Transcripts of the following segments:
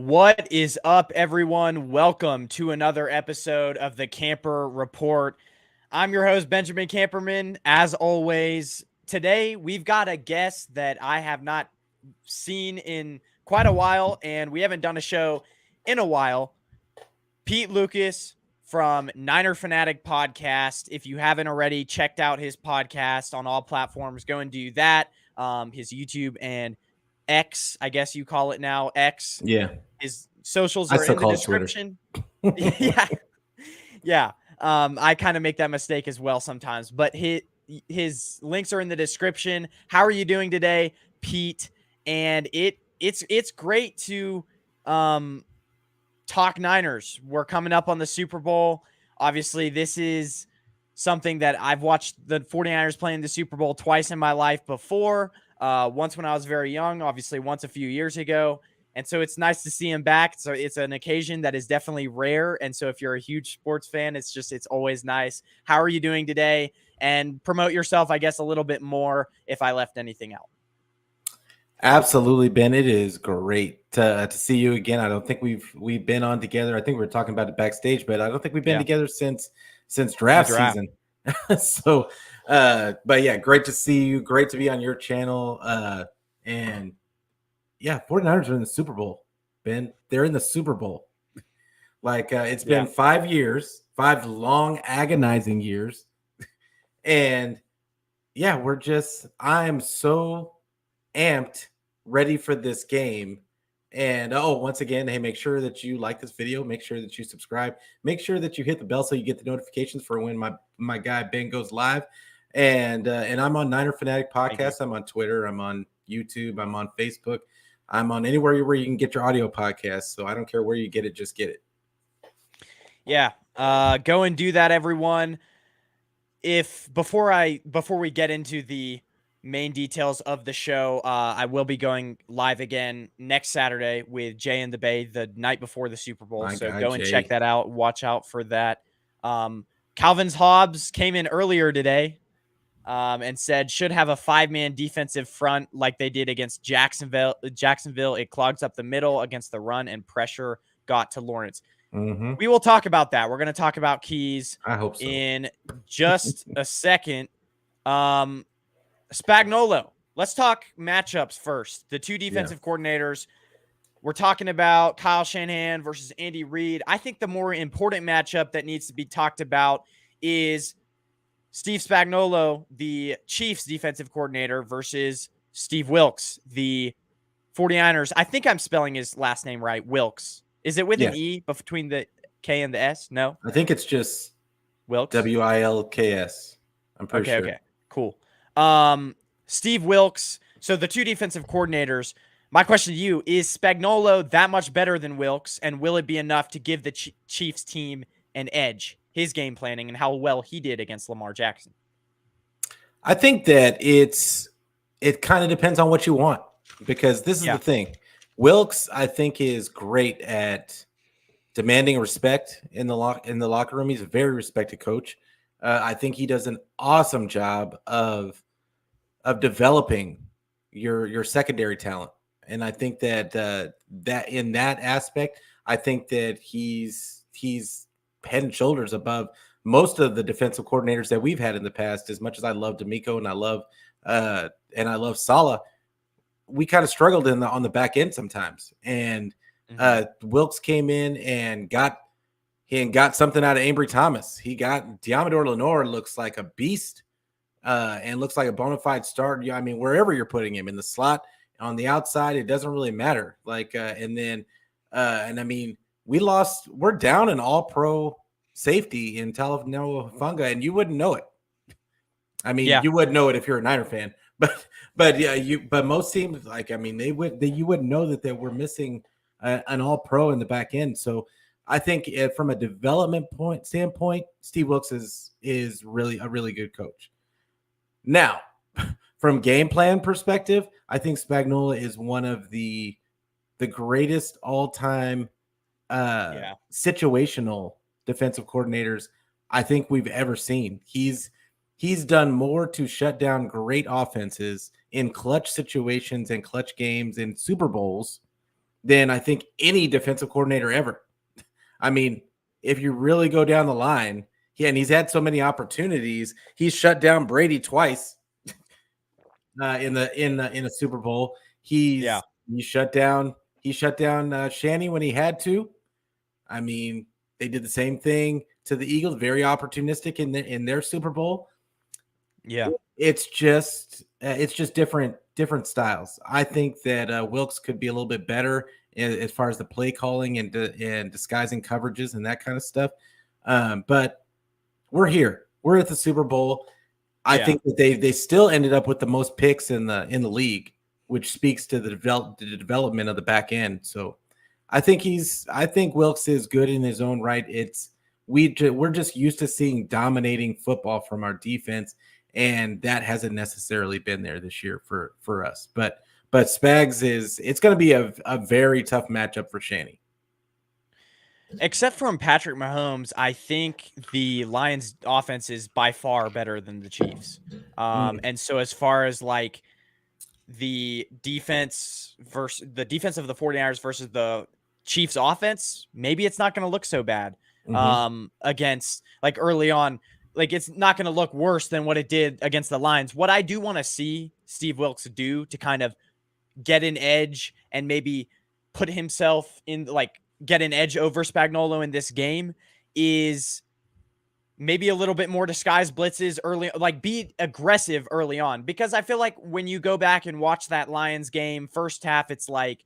What is up, everyone? Welcome to another episode of the Camper Report. I'm your host, Benjamin Camperman. As always, today we've got a guest that I have not seen in quite a while, and we haven't done a show in a while. Pete Lucas from Niner Fanatic Podcast. If you haven't already checked out his podcast on all platforms, go and do that. His YouTube and X, I guess you call it now, X. Yeah. His socials I are still in the call it description. Yeah. I kind of make that mistake as well sometimes, but his links are in the description. How are you doing today, Pete? And it's great to talk Niners. We're coming up on the Super Bowl. Obviously, this is something that I've watched the 49ers play in the Super Bowl twice in my life before. Once when I was very young, obviously once a few years ago. And so it's nice to see him back. So it's an occasion that is definitely rare. And so if you're a huge sports fan, it's always nice. How are you doing today? And promote yourself, I guess, a little bit more if I left anything out. Absolutely, Ben. It is great to see you again. I don't think we've been on together. I think we were talking about it backstage, but I don't think we've been together since draft season. So, but yeah, great to see you. Great to be on your channel. And yeah, 49ers are in the Super Bowl, Ben. They're in the Super Bowl. It's been 5 years, 5 long, agonizing years. And yeah, I am so amped, ready for this game. And once again, hey, make sure that you like this video, make sure that you subscribe, make sure that you hit the bell so you get the notifications for when my guy Ben goes live. And I'm on Niner Fanatic Podcast. I'm on Twitter, I'm on YouTube, I'm on Facebook, I'm on anywhere where you can get your audio podcast. So I don't care where you get it, just get it. Yeah. Go and do that, everyone. Before we get into the main details of the show, I will be going live again next Saturday with Jay and the Bay the night before the Super Bowl. Go and check that out. Watch out for that. Calvin's Hobbs came in earlier today and said should have a 5-man defensive front like they did against Jacksonville. It clogs up the middle against the run, and pressure got to Lawrence. Mm-hmm. We will talk about that. We're going to talk about keys. I hope so. In just a second. Spagnuolo. Let's talk matchups first. The two defensive coordinators. We're talking about Kyle Shanahan versus Andy Reid. I think the more important matchup that needs to be talked about is Steve Spagnuolo, the Chiefs defensive coordinator, versus Steve Wilks, the 49ers. I think I'm spelling his last name right. Wilks. Is it with an E between the K and the S? No? I think it's just Wilks. Wilks. I'm pretty sure. Okay, cool. Steve Wilks. So the two defensive coordinators. My question to you, is Spagnuolo that much better than Wilks, and will it be enough to give the Chiefs team an edge, his game planning, and how well he did against Lamar Jackson? I think that it kind of depends on what you want, because this is the thing. Wilks, I think, is great at demanding respect in the locker room. He's a very respected coach. I think he does an awesome job of developing your secondary talent, and I think that that in that aspect, I think that he's head and shoulders above most of the defensive coordinators that we've had in the past. As much as I love D'Amico and I love Saleh, we kind of struggled on the back end sometimes. And Wilks came in and got something out of Ambry Thomas. He got Diamador Lenore, looks like a beast and looks like a bona fide starter. I mean, wherever you're putting him, in the slot, on the outside, it doesn't really matter. And I mean, we're down an all-pro safety in Talanoa Hufanga, and you wouldn't know it. I mean, you wouldn't know it if you're a Niner fan. But most teams, you wouldn't know that we're missing an all-pro in the back end. So I think from a development standpoint, Steve Wilks is really a really good coach. Now, from game plan perspective, I think Spagnuolo is one of the greatest all-time situational defensive coordinators I think we've ever seen. He's done more to shut down great offenses in clutch situations and clutch games in Super Bowls than I think any defensive coordinator ever. I mean, if you really go down the line, and he's had so many opportunities. He's shut down Brady twice in a Super Bowl. He shut down Shanny when he had to. I mean, they did the same thing to the Eagles, very opportunistic in their Super Bowl. Yeah, it's just different styles. I think that Wilks could be a little bit better as far as the play calling and disguising coverages and that kind of stuff. But we're here. We're at the Super Bowl. I think that they still ended up with the most picks in the league, which speaks to the development of the back end. So I think Wilks is good in his own right. We're just used to seeing dominating football from our defense, and that hasn't necessarily been there this year for us. But Spags it's going to be a very tough matchup for Shanny. Except from Patrick Mahomes, I think the Lions offense is by far better than the Chiefs. And so as far as like the defense of the 49ers versus the Chiefs offense, maybe it's not going to look so bad against like early on. Like it's not going to look worse than what it did against the Lions. What I do want to see Steve Wilks do to kind of get an edge and maybe put himself in like get an edge over Spagnuolo in this game is maybe a little bit more disguised blitzes early, like be aggressive early on. Because I feel like when you go back and watch that Lions game, first half, it's like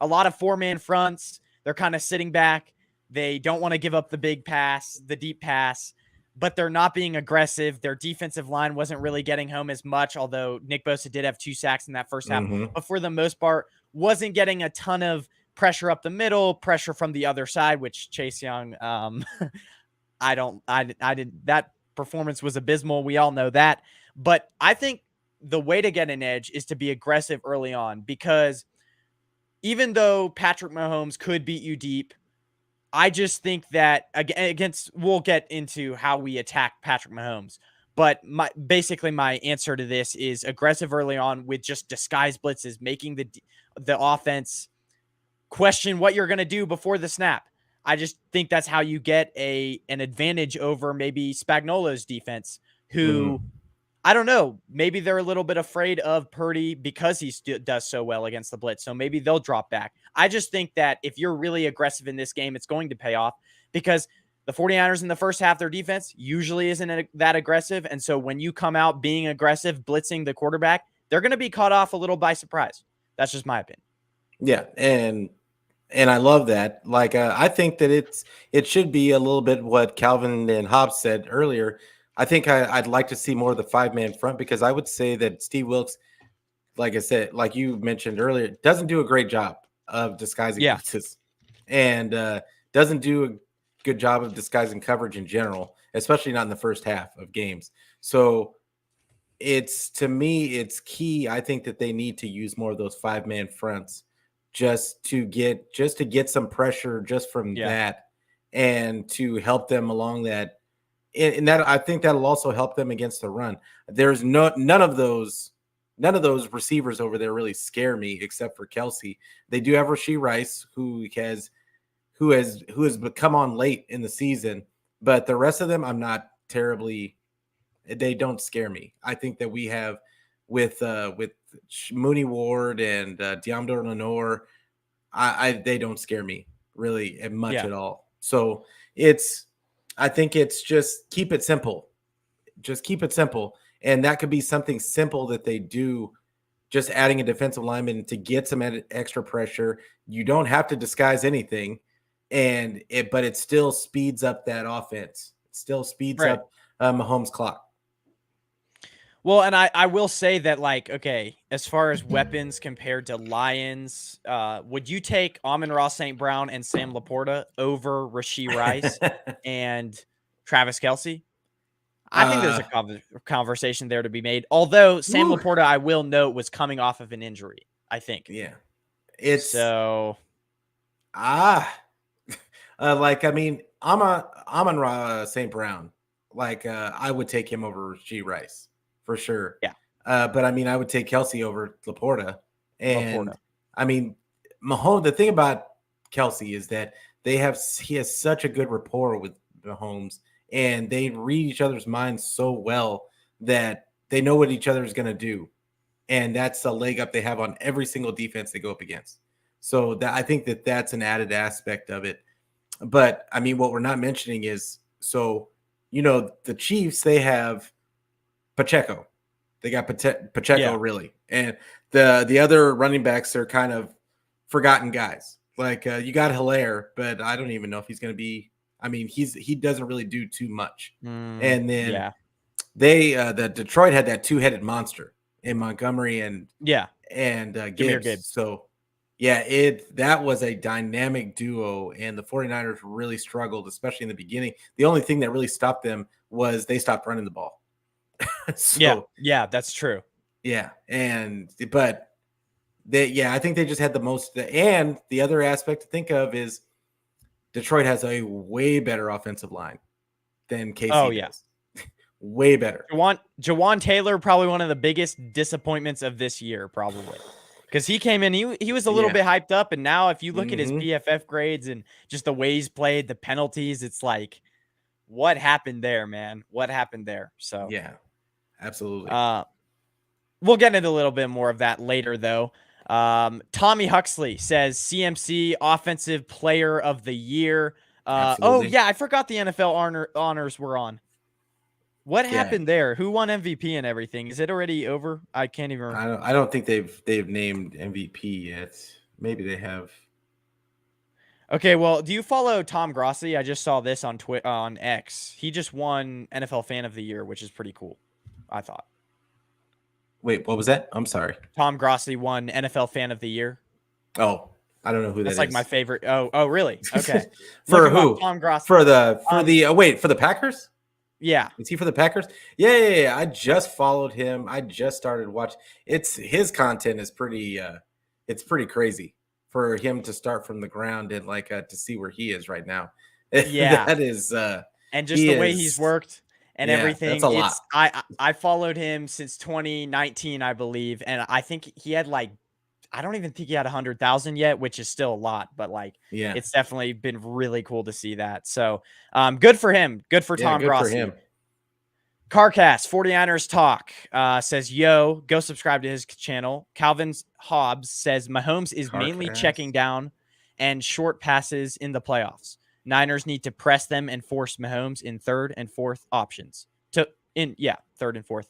a lot of 4-man fronts. They're kind of sitting back. They don't want to give up the big pass, the deep pass, but they're not being aggressive. Their defensive line wasn't really getting home as much, although Nick Bosa did have 2 sacks in that first half. But for the most part, wasn't getting a ton of pressure up the middle, pressure from the other side, which Chase Young, that performance was abysmal. We all know that. But I think the way to get an edge is to be aggressive early on, because even though Patrick Mahomes could beat you deep, I just think that we'll get into how we attack Patrick Mahomes. But my answer to this is aggressive early on with just disguised blitzes, making the offense question what you're going to do before the snap. I just think that's how you get an advantage over maybe Spagnuolo's defense, who I don't know, maybe they're a little bit afraid of Purdy because he does so well against the blitz. So maybe they'll drop back. I just think that if you're really aggressive in this game, it's going to pay off, because the 49ers in the first half, their defense usually isn't that aggressive. And so when you come out being aggressive, blitzing the quarterback, they're going to be caught off a little by surprise. That's just my opinion. Yeah. And I love that. Like, I think that it should be a little bit what Calvin and Hobbs said earlier. I think I'd like to see more of the 5-man front, because I would say that Steve Wilks, like I said, like you mentioned earlier, doesn't do a great job of disguising blitzes, and doesn't do a good job of disguising coverage in general, especially not in the first half of games. So to me, it's key. I think that they need to use more of those 5-man fronts just to get some pressure just from that, and to help them along that. And that, I think that'll also help them against the run. There's none of those receivers over there really scare me, except for Kelsey. They do have Rashee Rice, who has come on late in the season, but the rest of them, I'm not terribly. They don't scare me. I think that we have with Mooney Ward and Deommodore Lenoir, they don't scare me really much at all. So I think it's just keep it simple. Just keep it simple. And that could be something simple that they do, just adding a defensive lineman to get some extra pressure. You don't have to disguise anything, but it still speeds up that offense. It still speeds up Mahomes' clock. Well, and I will say that, like, okay, as far as weapons compared to Lions, would you take Amon-Ra St. Brown and Sam Laporta over Rashee Rice and Travis Kelce? I think there's a conversation there to be made. Although Sam Laporta, I will note, was coming off of an injury, I think. Yeah. Like, I mean, Amon-Ra St. Brown, like, I would take him over Rashee Rice. For sure. Yeah. But I mean, I would take Kelce over Laporta. And I mean, Mahomes, the thing about Kelsey is that he has such a good rapport with Mahomes, and they read each other's minds so well that they know what each other is going to do. And that's a leg up they have on every single defense they go up against. So that I think that's an added aspect of it. But I mean, what we're not mentioning is, so, the Chiefs, they have Pacheco. They got Pacheco, really. And the other running backs are kind of forgotten guys. Like you got Hilaire, but I don't even know if he's going to be. I mean, he doesn't really do too much. And then the Detroit had that two-headed monster in Montgomery and Gibbs. So that was a dynamic duo, and the 49ers really struggled, especially in the beginning. The only thing that really stopped them was they stopped running the ball. That's true. Yeah, but I think they just had the most. And the other aspect to think of is Detroit has a way better offensive line than KC does. Way better. Jawan Taylor, probably one of the biggest disappointments of this year, probably. Because he came in, he was a little bit hyped up, and now if you look at his PFF grades and just the way he's played, the penalties, it's like, what happened there, man? What happened there? So yeah, absolutely. We'll get into a little bit more of that later, though. Tommy Huxley says CMC Offensive Player of the Year. I forgot the NFL honors were on. What happened there? Who won MVP and everything? Is it already over? I can't even remember. I don't think they've named MVP yet. Maybe they have. Okay, well, do you follow Tom Grossi? I just saw this on on X. He just won NFL Fan of the Year, which is pretty cool, I thought. Wait, what was that? I'm sorry. Tom Grossi won NFL Fan of the Year. Oh, I don't know who that is. That's like my favorite. Oh, really? Okay. For who? Tom Grossi. For the Packers? Yeah. Is he for the Packers? Yeah. I just followed him. I just started watching. His content is pretty it's pretty crazy for him to start from the ground and to see where he is right now. Yeah. That is and just the way he's worked and everything. That's a lot. I followed him since 2019, I believe, and I think he had I don't even think he had 100,000 yet, which is still a lot, but it's definitely been really cool to see that. So, good for him. Good for Tom Grossi. For him. Carcast 49ers Talk says, yo, go subscribe to his channel. Calvin Hobbs says Mahomes is mainly checking down and short passes in the playoffs. Niners need to press them and force Mahomes in third and fourth options. Third and fourth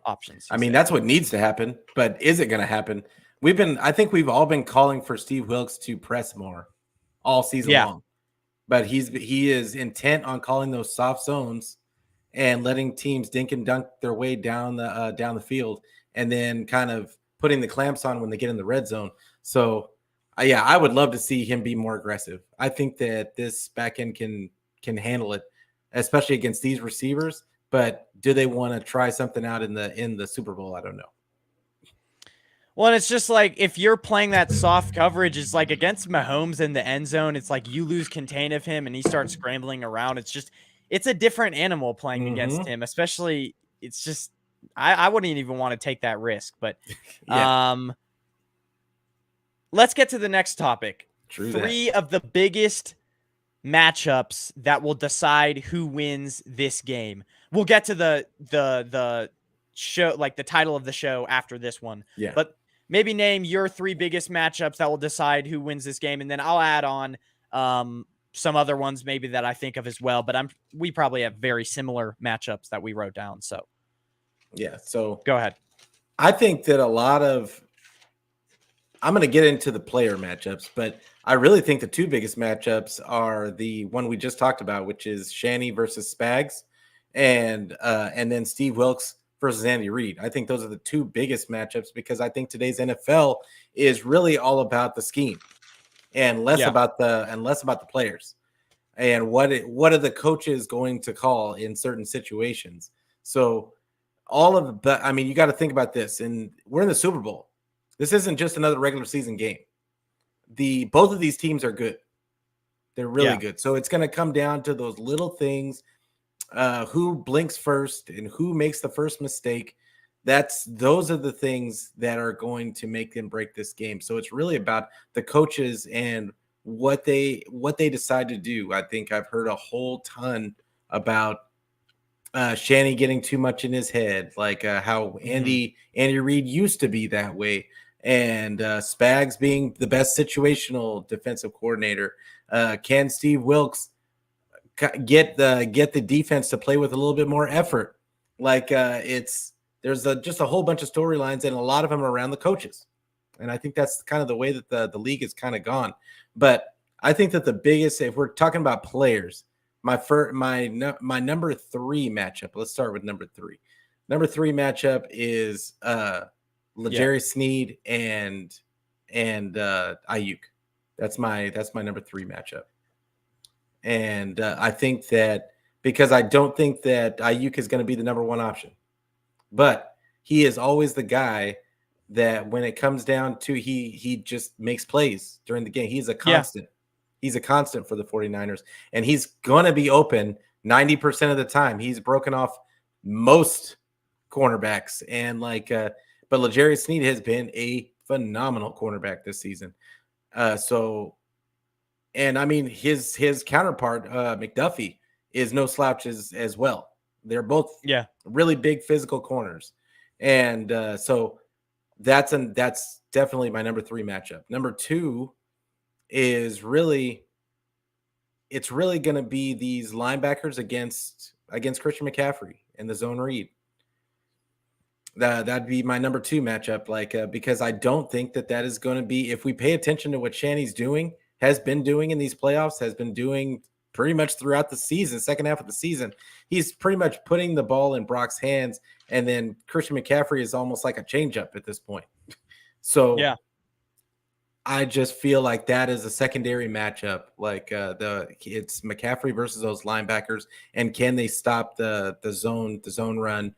options. I mean, that's what needs to happen, but is it going to happen? I think we've all been calling for Steve Wilks to press more all season long, but he is intent on calling those soft zones and letting teams dink and dunk their way down the field, and then kind of putting the clamps on when they get in the red zone. So, I would love to see him be more aggressive. I think that this back end can handle it, especially against these receivers. But do they want to try something out in the Super Bowl? I don't know. Well, and it's just if you're playing that soft coverage, it's against Mahomes in the end zone. It's you lose contain of him and he starts scrambling around. It's a different animal playing against him, especially it's just, I wouldn't even want to take that risk, but let's get to the next topic. Three of the biggest matchups that will decide who wins this game. We'll get to the show, the title of the show after this one. Yeah. But maybe name your three biggest matchups that will decide who wins this game. And then I'll add on some other ones maybe that I think of as well. But we probably have very similar matchups that we wrote down. So so go ahead. I think that I'm going to get into the player matchups, but I really think the two biggest matchups are the one we just talked about, which is Shanny versus Spags, and then Steve Wilks versus Andy Reid. I think those are the two biggest matchups because I think today's NFL is really all about the scheme and less about the players and what are the coaches going to call in certain situations. So you got to think about this, and we're in the Super Bowl. This isn't just another regular season game. Both of these teams are good. They're really good. So it's going to come down to those little things, who blinks first and who makes the first mistake those are the things that are going to make them break this game. So it's really about the coaches and what they decide to do. I think I've heard a whole ton about Shanny getting too much in his head, like how Andy Reid used to be that way, and Spags being the best situational defensive coordinator. Can Steve Wilks get the defense to play with a little bit more effort? Like there's just a whole bunch of storylines, and a lot of them are around the coaches. And I think that's kind of the way that the league has kind of gone. But I think that the biggest, if we're talking about players, my number 3 matchup. Let's start with number 3. Number 3 matchup is L'Jarius Sneed and Ayuk. That's my number 3 matchup. And I think that because I don't think that Ayuk is going to be the number 1 option, but he is always the guy that when it comes down to he just makes plays during the game. He's a constant. Yeah. He's a constant for the 49ers, and he's going to be open 90% of the time. He's broken off most cornerbacks, and but L'Jarius Sneed has been a phenomenal cornerback this season. And I mean his counterpart McDuffie is no slouch as well. They're both really big physical corners, and so that's definitely my number 3 matchup. Number 2 is really going to be these linebackers against Christian McCaffrey and the zone read. That'd be my number 2 matchup, because I don't think that is going to be, if we pay attention to what Shanny's has been doing in these playoffs, has been doing pretty much throughout the season, second half of the season. He's pretty much putting the ball in Brock's hands, and then Christian McCaffrey is almost like a changeup at this point. So yeah. I just feel like that is a secondary matchup. It's McCaffrey versus those linebackers, and can they stop the zone run?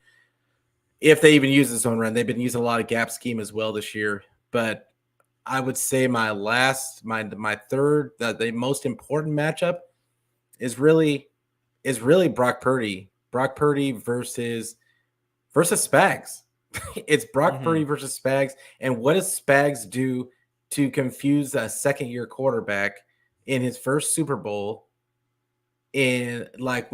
If they even use the zone run, they've been using a lot of gap scheme as well this year. But I would say my third, the most important matchup is really Brock Purdy. Brock Purdy versus Spags. It's Brock Purdy versus Spags, and what does Spags do to confuse a second-year quarterback in his first Super Bowl? The lights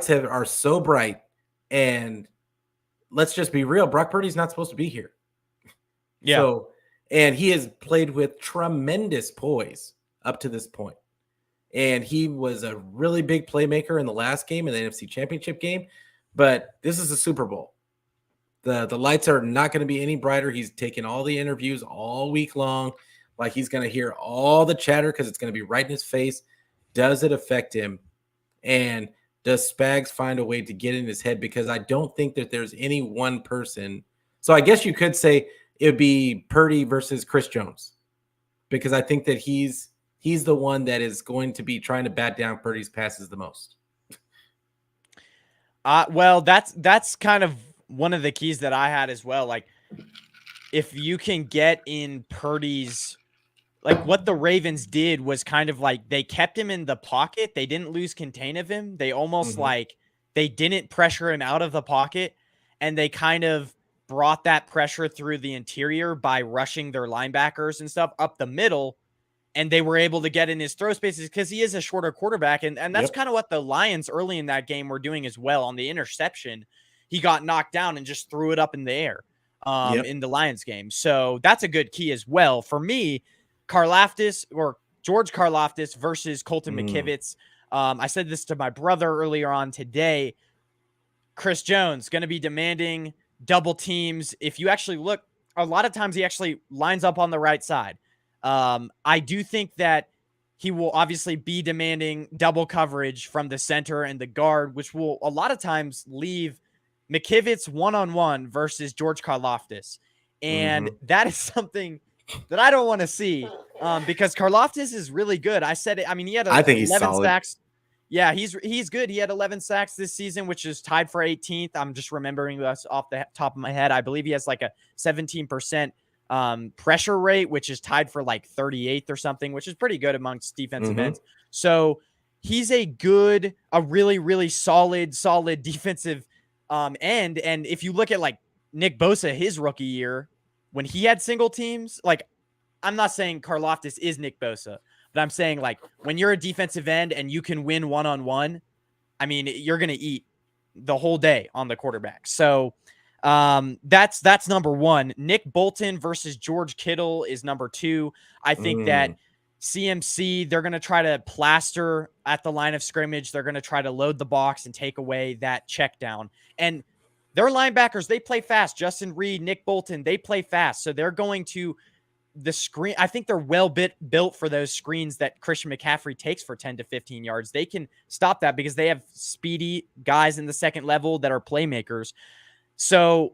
are so bright, and let's just be real, Brock Purdy's not supposed to be here. Yeah. So, and he has played with tremendous poise up to this point. And he was a really big playmaker in the last game, in the NFC Championship game. But this is a Super Bowl. The lights are not going to be any brighter. He's taking all the interviews all week long. Like, he's going to hear all the chatter because it's going to be right in his face. Does it affect him? And does Spags find a way to get in his head? Because I don't think that there's any one person. So I guess you could say it would be Purdy versus Chris Jones, because I think that he's the one that is going to be trying to bat down Purdy's passes the most. Well, that's kind of one of the keys that I had as well. Like, if you can get in Purdy's, like, what the Ravens did was kind of like they kept him in the pocket. They didn't lose contain of him. They almost they didn't pressure him out of the pocket, and they kind of brought that pressure through the interior by rushing their linebackers and stuff up the middle. And they were able to get in his throw spaces because he is a shorter quarterback. And that's kind of what the Lions early in that game were doing as well. On the interception, he got knocked down and just threw it up in the air in the Lions game. So that's a good key as well. For me, George Karlaftis versus Colton McKivitz. I said this to my brother earlier on today. Chris Jones going to be demanding double teams. If you actually look, a lot of times he actually lines up on the right side. I do think that he will obviously be demanding double coverage from the center and the guard, which will a lot of times leave McKivitz one-on-one versus George Karlaftis. And that is something that I don't want to see because Karlaftis is really good. I said it. I mean, he had 11 sacks. Yeah, he's good. He had 11 sacks this season, which is tied for 18th. I'm just remembering this off the top of my head. I believe he has like a 17% pressure rate, which is tied for like 38th or something, which is pretty good amongst defensive ends. So he's a really, really solid defensive And if you look at like Nick Bosa, his rookie year, when he had single teams, like I'm not saying Karlaftis is Nick Bosa, but I'm saying like when you're a defensive end and you can win one-on-one, I mean, you're going to eat the whole day on the quarterback. So that's number one. Nick Bolton versus George Kittle is number two. I think that CMC, they're going to try to plaster at the line of scrimmage. They're going to try to load the box and take away that check down. And their linebackers, they play fast. Justin Reed, Nick Bolton, they play fast. So they're going to the screen. I think they're well built for those screens that Christian McCaffrey takes for 10 to 15 yards. They can stop that because they have speedy guys in the second level that are playmakers. So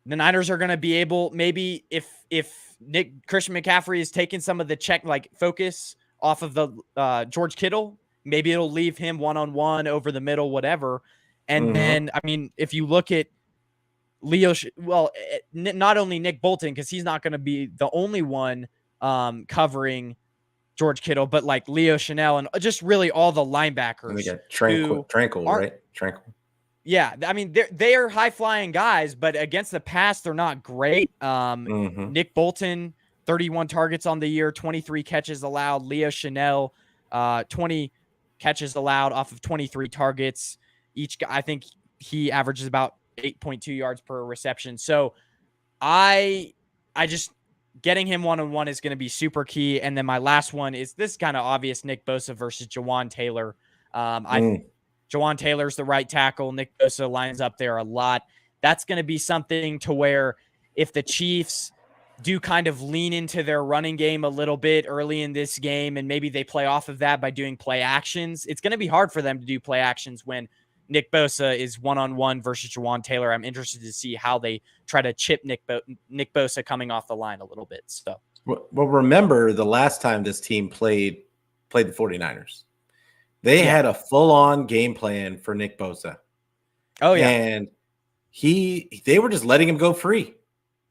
the Niners are going to be able, maybe if Christian McCaffrey is taking some of the check, like focus off of the George Kittle, maybe it'll leave him one-on-one over the middle, whatever. And then, I mean, if you look at not only Nick Bolton, because he's not going to be the only one covering George Kittle, but like Leo Chanel and just really all the linebackers. We got Tranquil, right? Tranquil. Yeah, I mean, they are high-flying guys, but against the pass, they're not great. Nick Bolton, 31 targets on the year, 23 catches allowed. Leo Chanel, 20 catches allowed off of 23 targets. Each guy, I think he averages about 8.2 yards per reception. So I just getting him one-on-one is going to be super key. And then my last one is this kind of obvious: Nick Bosa versus Jawan Taylor. Jawan Taylor's the right tackle. Nick Bosa lines up there a lot. That's going to be something to where if the Chiefs do kind of lean into their running game a little bit early in this game, and maybe they play off of that by doing play actions, it's going to be hard for them to do play actions when Nick Bosa is one-on-one versus Jawan Taylor. I'm interested to see how they try to chip Nick Bosa coming off the line a little bit. So, well, remember the last time this team played the 49ers. They had a full-on game plan for Nick Bosa. Oh, yeah. And they were just letting him go free.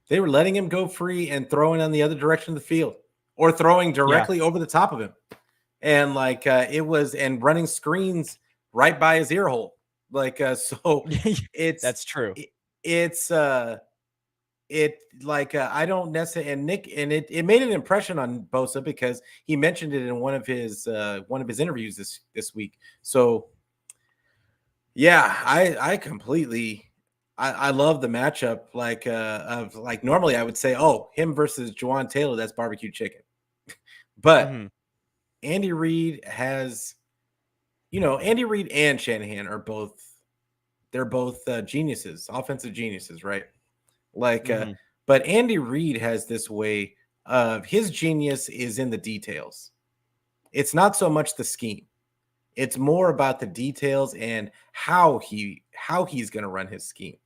They were letting him go free and throwing on the other direction of the field or throwing directly over the top of him. And and running screens right by his ear hole. That's true. I don't necessarily, and Nick, and it made an impression on Bosa because he mentioned it in one of his interviews this week. So yeah, I completely, I love the matchup. Normally I would say, oh, him versus Jawan Taylor, that's barbecue chicken. But Andy Reid has, Andy Reid and Shanahan are both geniuses, offensive geniuses, right? But Andy Reid has this way of his genius is in the details. It's not so much the scheme. It's more about the details and how he's going to run his scheme.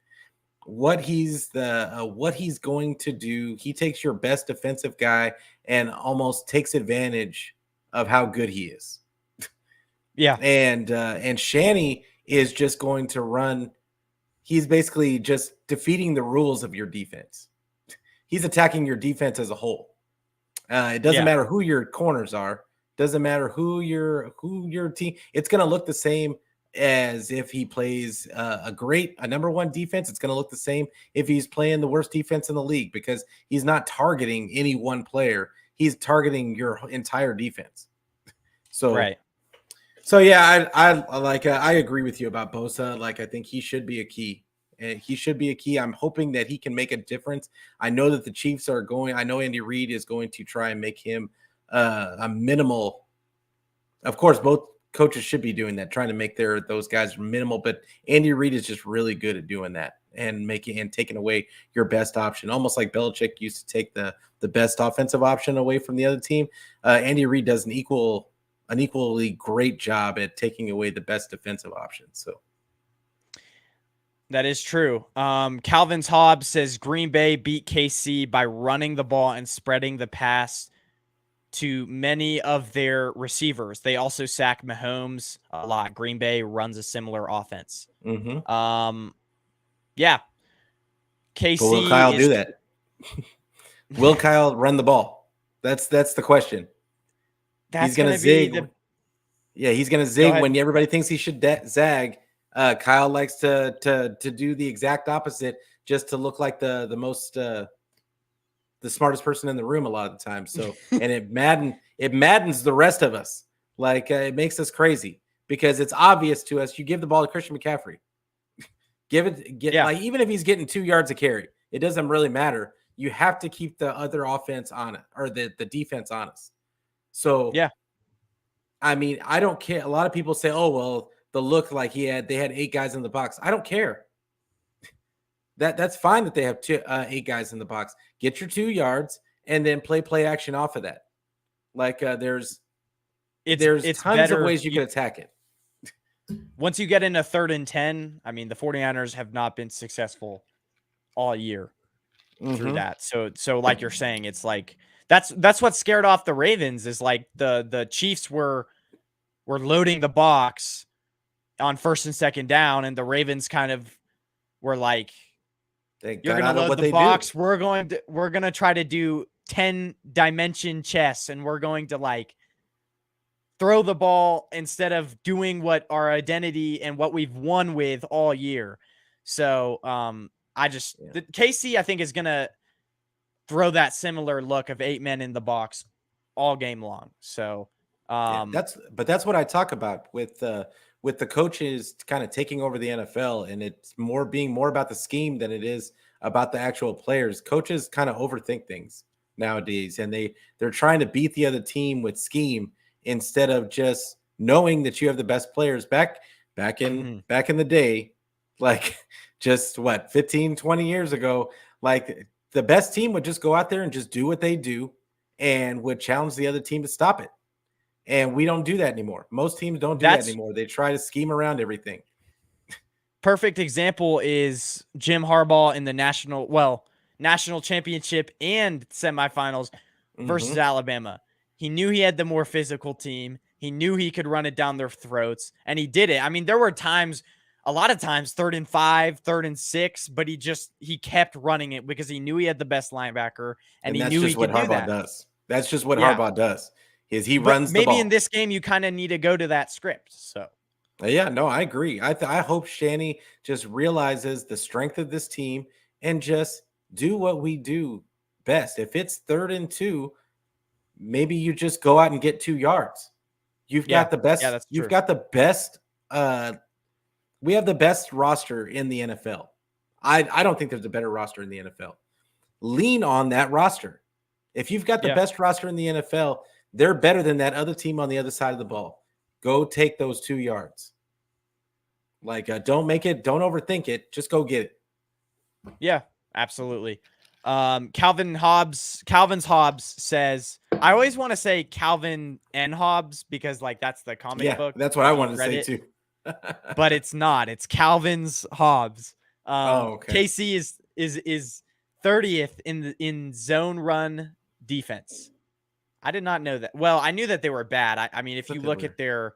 What he's going to do. He takes your best defensive guy and almost takes advantage of how good he is. Yeah. And Shanny is just going to run. He's basically just defeating the rules of your defense. He's attacking your defense as a whole. It doesn't matter who your corners are. Doesn't matter who your team. It's going to look the same as if he plays a number one defense. It's going to look the same if he's playing the worst defense in the league because he's not targeting any one player. He's targeting your entire defense. So right. So yeah, I agree with you about Bosa. I think he should be a key. I'm hoping that he can make a difference. I know that the Chiefs are going. I know Andy Reid is going to try and make him a minimal. Of course, both coaches should be doing that, trying to make those guys minimal. But Andy Reid is just really good at doing that and taking away your best option, almost like Belichick used to take the best offensive option away from the other team. Andy Reid does an equally great job at taking away the best defensive options. So that is true. Calvin's Hobbs says Green Bay beat KC by running the ball and spreading the pass to many of their receivers. They also sack Mahomes a lot. Green Bay runs a similar offense. Yeah. KC. But will Kyle do that? Will Kyle run the ball? That's the question. He's going to zig. He's going to zig when everybody thinks he should zag. Kyle likes to do the exact opposite just to look like the most the smartest person in the room a lot of the time. So and it maddens the rest of us. Like it makes us crazy because it's obvious to us. You give the ball to Christian McCaffrey, like even if he's getting 2 yards a carry, it doesn't really matter. You have to keep the other offense on it or the defense on us. So yeah, I mean, I don't care. A lot of people say, "Oh well, the look like they had 8 guys in the box." I don't care. That's fine that they have 8 guys in the box. Get your 2 yards and then play action off of that. Like there's tons better. of ways you can attack it. Once you get into 3rd and 10, I mean, the 49ers have not been successful all year through that. So like you're saying, it's like that's what scared off the Ravens is like the Chiefs were loading the box on 1st and 2nd down, and the Ravens kind of were like, you're going to load the box. We're going to try to do 10 dimension chess, and we're going to like throw the ball instead of doing what our identity and what we've won with all year. So KC, I think, is going to throw that similar look of 8 men in the box all game long. So that's what I talk about with the coaches kind of taking over the NFL, and it's being more about the scheme than it is about the actual players. Coaches kind of overthink things nowadays, and they're trying to beat the other team with scheme instead of just knowing that you have the best players. Back in the day, like just 15, 20 years ago, like the best team would just go out there and just do what they do and would challenge the other team to stop it. And we don't do that anymore. Most teams don't do that anymore. They try to scheme around everything. Perfect example is Jim Harbaugh in the national championship and semifinals versus Alabama. He knew he had the more physical team. He knew he could run it down their throats, and he did it. I mean, there were a lot of times, 3rd and 5, 3rd and 6, but he kept running it because he knew he had the best linebacker, and he knew he could do that. That's just what Harbaugh does. He runs the ball. Maybe in this game, you kind of need to go to that script. So, yeah, no, I agree. I hope Shanny just realizes the strength of this team and just do what we do best. If it's 3rd and 2, maybe you just go out and get 2 yards. You've got the best. Yeah, you've got the best. We have the best roster in the NFL. I don't think there's a better roster in the NFL. Lean on that roster. If you've got the best roster in the NFL, they're better than that other team on the other side of the ball. Go take those 2 yards. Like, don't overthink it. Just go get it. Yeah, absolutely. Calvin's Hobbs says, I always want to say Calvin and Hobbs because like that's the comic book. That's what I wanted to say too. But it's not. It's Calvin's Hobbs. Okay. KC is 30th in zone run defense. I did not know that. Well, I knew that they were bad. I mean, if you look at their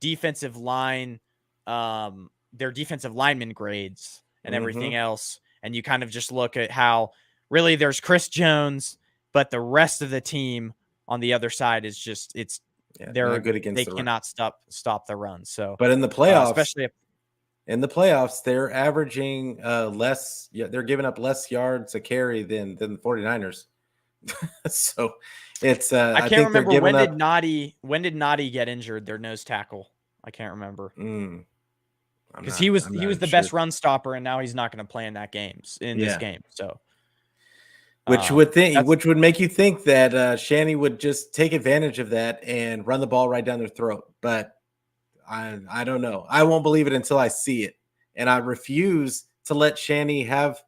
defensive line, their defensive lineman grades and everything else, and you kind of just look at how really there's Chris Jones, but the rest of the team on the other side is just they're good against they cannot stop the run. So, but in the playoffs, especially in the playoffs, they're averaging less. Yeah, they're giving up less yards a carry than the 49ers. So it's I can't remember when did Noddy get injured, their nose tackle. I can't remember. Because he was the best run stopper, and now he's not going to play in this game. So which would make you think that Shanny would just take advantage of that and run the ball right down their throat. But I don't know. I won't believe it until I see it. And I refuse to let Shanny have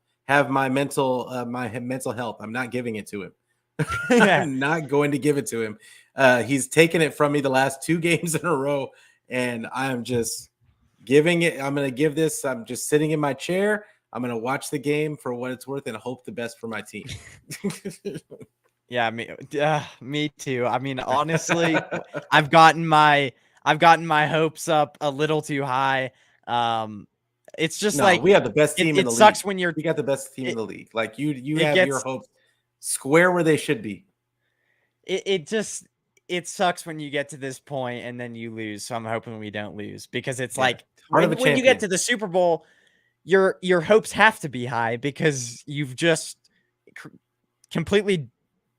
my mental health. I'm not giving it to him. I'm not going to give it to him. He's taken it from me the last 2 games in a row, and I'm just giving it. I'm going to give this. I'm just sitting in my chair. I'm going to watch the game for what it's worth and hope the best for my team. Yeah, me too. I mean, honestly, I've gotten my hopes up a little too high. It's just we have the best team in the league. It sucks when you got the best team in the league. Like you have your hopes square where they should be. It sucks when you get to this point and then you lose. So I'm hoping we don't lose because it's like Heart of a when you champion. get to the Super Bowl, your hopes have to be high because you've just completely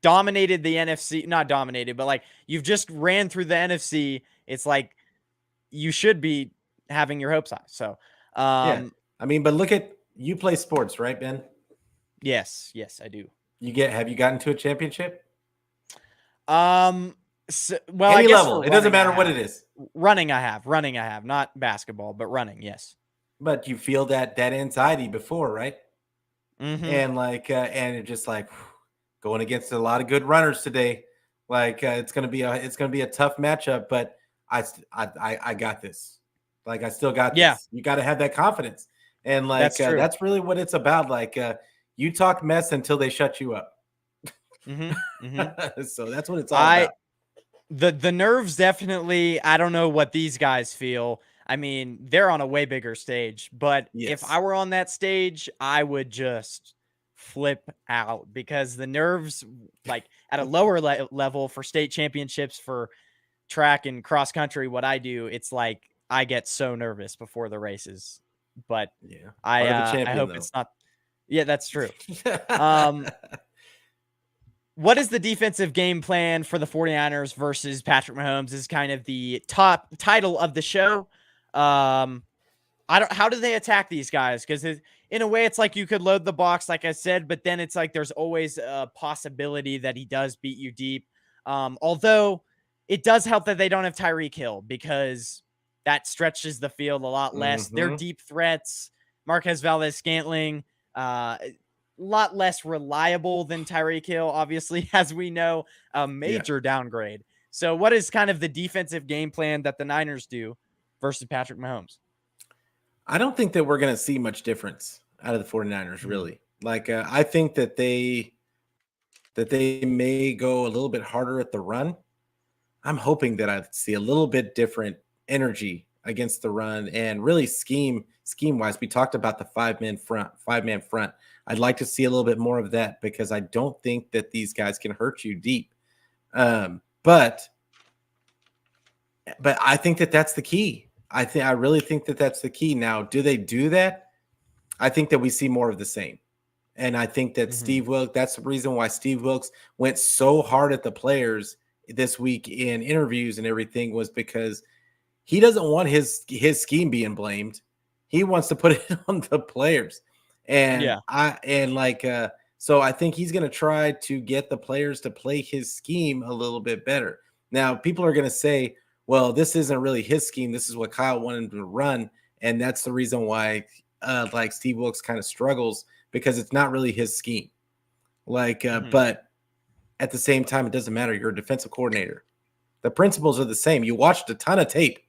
dominated the NFC. Not dominated, but like you've just ran through the NFC. It's like you should be having your hopes high. So, Yeah. I mean, but look at you play sports, right, Ben? yes, I do. Have you gotten to a championship? So, well, Any I guess level. It doesn't matter what it is. Running, I have. Not basketball, but running, yes. But you feel that anxiety before, right? Mm-hmm. And like, and it's just like going against a lot of good runners today. Like, it's gonna be a tough matchup, but I got this. Like, I still got this. You got to have that confidence, and like that's really what it's about. Like, you talk mess until they shut you up. Mm-hmm. Mm-hmm. So that's what it's all about. The nerves definitely. I don't know what these guys feel. I mean, they're on a way bigger stage, but if I were on that stage, I would just flip out because the nerves, like at a lower level for state championships for track and cross country, what I do, it's like I get so nervous before the races. But yeah, I hope it's not. Yeah, that's true. What is the defensive game plan for the 49ers versus Patrick Mahomes is kind of the top title of the show. How do they attack these guys? Because in a way, it's like you could load the box, like I said, but then it's like there's always a possibility that he does beat you deep. Although it does help that they don't have Tyreek Hill because that stretches the field a lot less. Mm-hmm. Their deep threats, Marquez Valdes-Scantling, lot less reliable than Tyreek Hill, obviously, as we know, a major downgrade. So what is kind of the defensive game plan that the Niners do versus Patrick Mahomes? I don't think that we're going to see much difference out of the 49ers, really. Like, I think that they may go a little bit harder at the run. I'm hoping that I see a little bit different energy against the run and really scheme wise. We talked about the five man front. I'd like to see a little bit more of that because I don't think that these guys can hurt you deep. But I think that that's the key. I really think that that's the key. Now, do they do that? I think that we see more of the same. And I think that Steve Wilks, that's the reason why Steve Wilks went so hard at the players this week in interviews and everything, was because he doesn't want his scheme being blamed. He wants to put it on the players. And so I think he's going to try to get the players to play his scheme a little bit better. Now, people are going to say, well, this isn't really his scheme. This is what Kyle wanted him to run. And that's the reason why like Steve Wilks kind of struggles, because it's not really his scheme. But at the same time, it doesn't matter. You're a defensive coordinator. The principles are the same. You watched a ton of tape.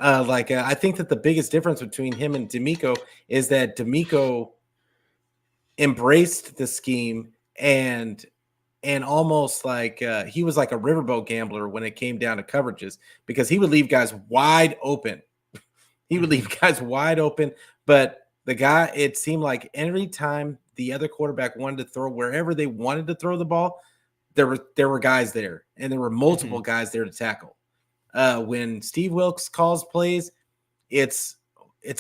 I think that the biggest difference between him and D'Amico is that D'Amico embraced the scheme and almost like he was like a riverboat gambler when it came down to coverages, because he would leave guys wide open. But the guy, it seemed like every time the other quarterback wanted to throw wherever they wanted to throw the ball, there were guys there, and there were multiple guys there to tackle. When Steve Wilks calls plays, it's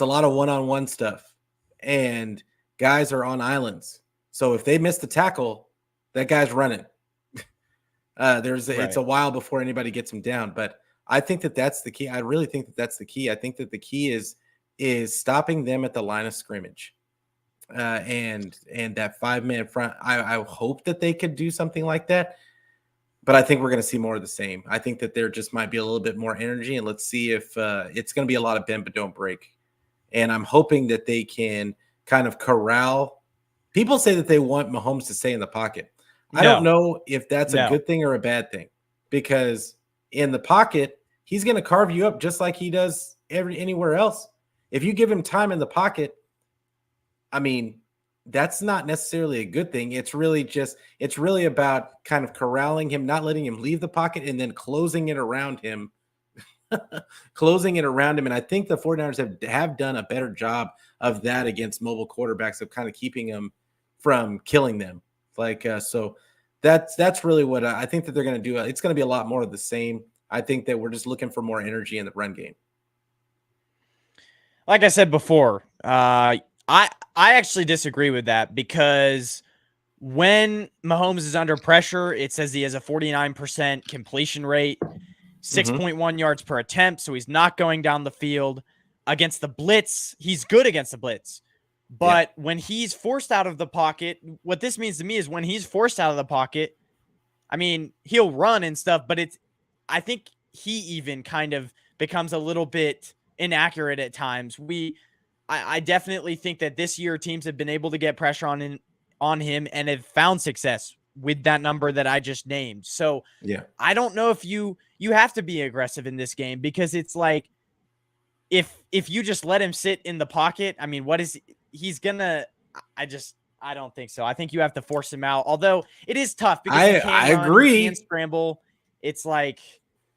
a lot of one-on-one stuff, and guys are on islands. So if they miss the tackle, that guy's running. It's a while before anybody gets him down, but I think that that's the key. I really think that that's the key. I think that the key is stopping them at the line of scrimmage, and that 5-man front. I hope that they could do something like that. But I think we're going to see more of the same. I think that there just might be a little bit more energy, and let's see if it's going to be a lot of bend but don't break. And I'm hoping that they can kind of corral. People say that they want Mahomes to stay in the pocket. I don't know if that's a good thing or a bad thing, because in the pocket, he's going to carve you up just like he does anywhere else. If you give him time in the pocket, I mean, that's not necessarily a good thing. It's really about kind of corralling him, not letting him leave the pocket, and then closing it around him. And I think the 49ers have done a better job of that against mobile quarterbacks, of kind of keeping them from killing them. So that's really what I think that they're going to do. It's going to be a lot more of the same. I think that we're just looking for more energy in the run game. like I said before, I actually disagree with that because when Mahomes is under pressure, it says he has a 49% completion rate, 6.1 yards per attempt, so he's not going down the field. Against the blitz, he's good against the blitz. But when he's forced out of the pocket, what this means to me is when he's forced out of the pocket, I mean, he'll run and stuff, but I think he even kind of becomes a little bit inaccurate at times. I definitely think that this year teams have been able to get pressure on him and have found success with that number that I just named. So I don't know if you have to be aggressive in this game because it's like if you just let him sit in the pocket, I mean, he's gonna? I don't think so. I think you have to force him out. Although it is tough because he can't run, agree. He can't scramble. It's like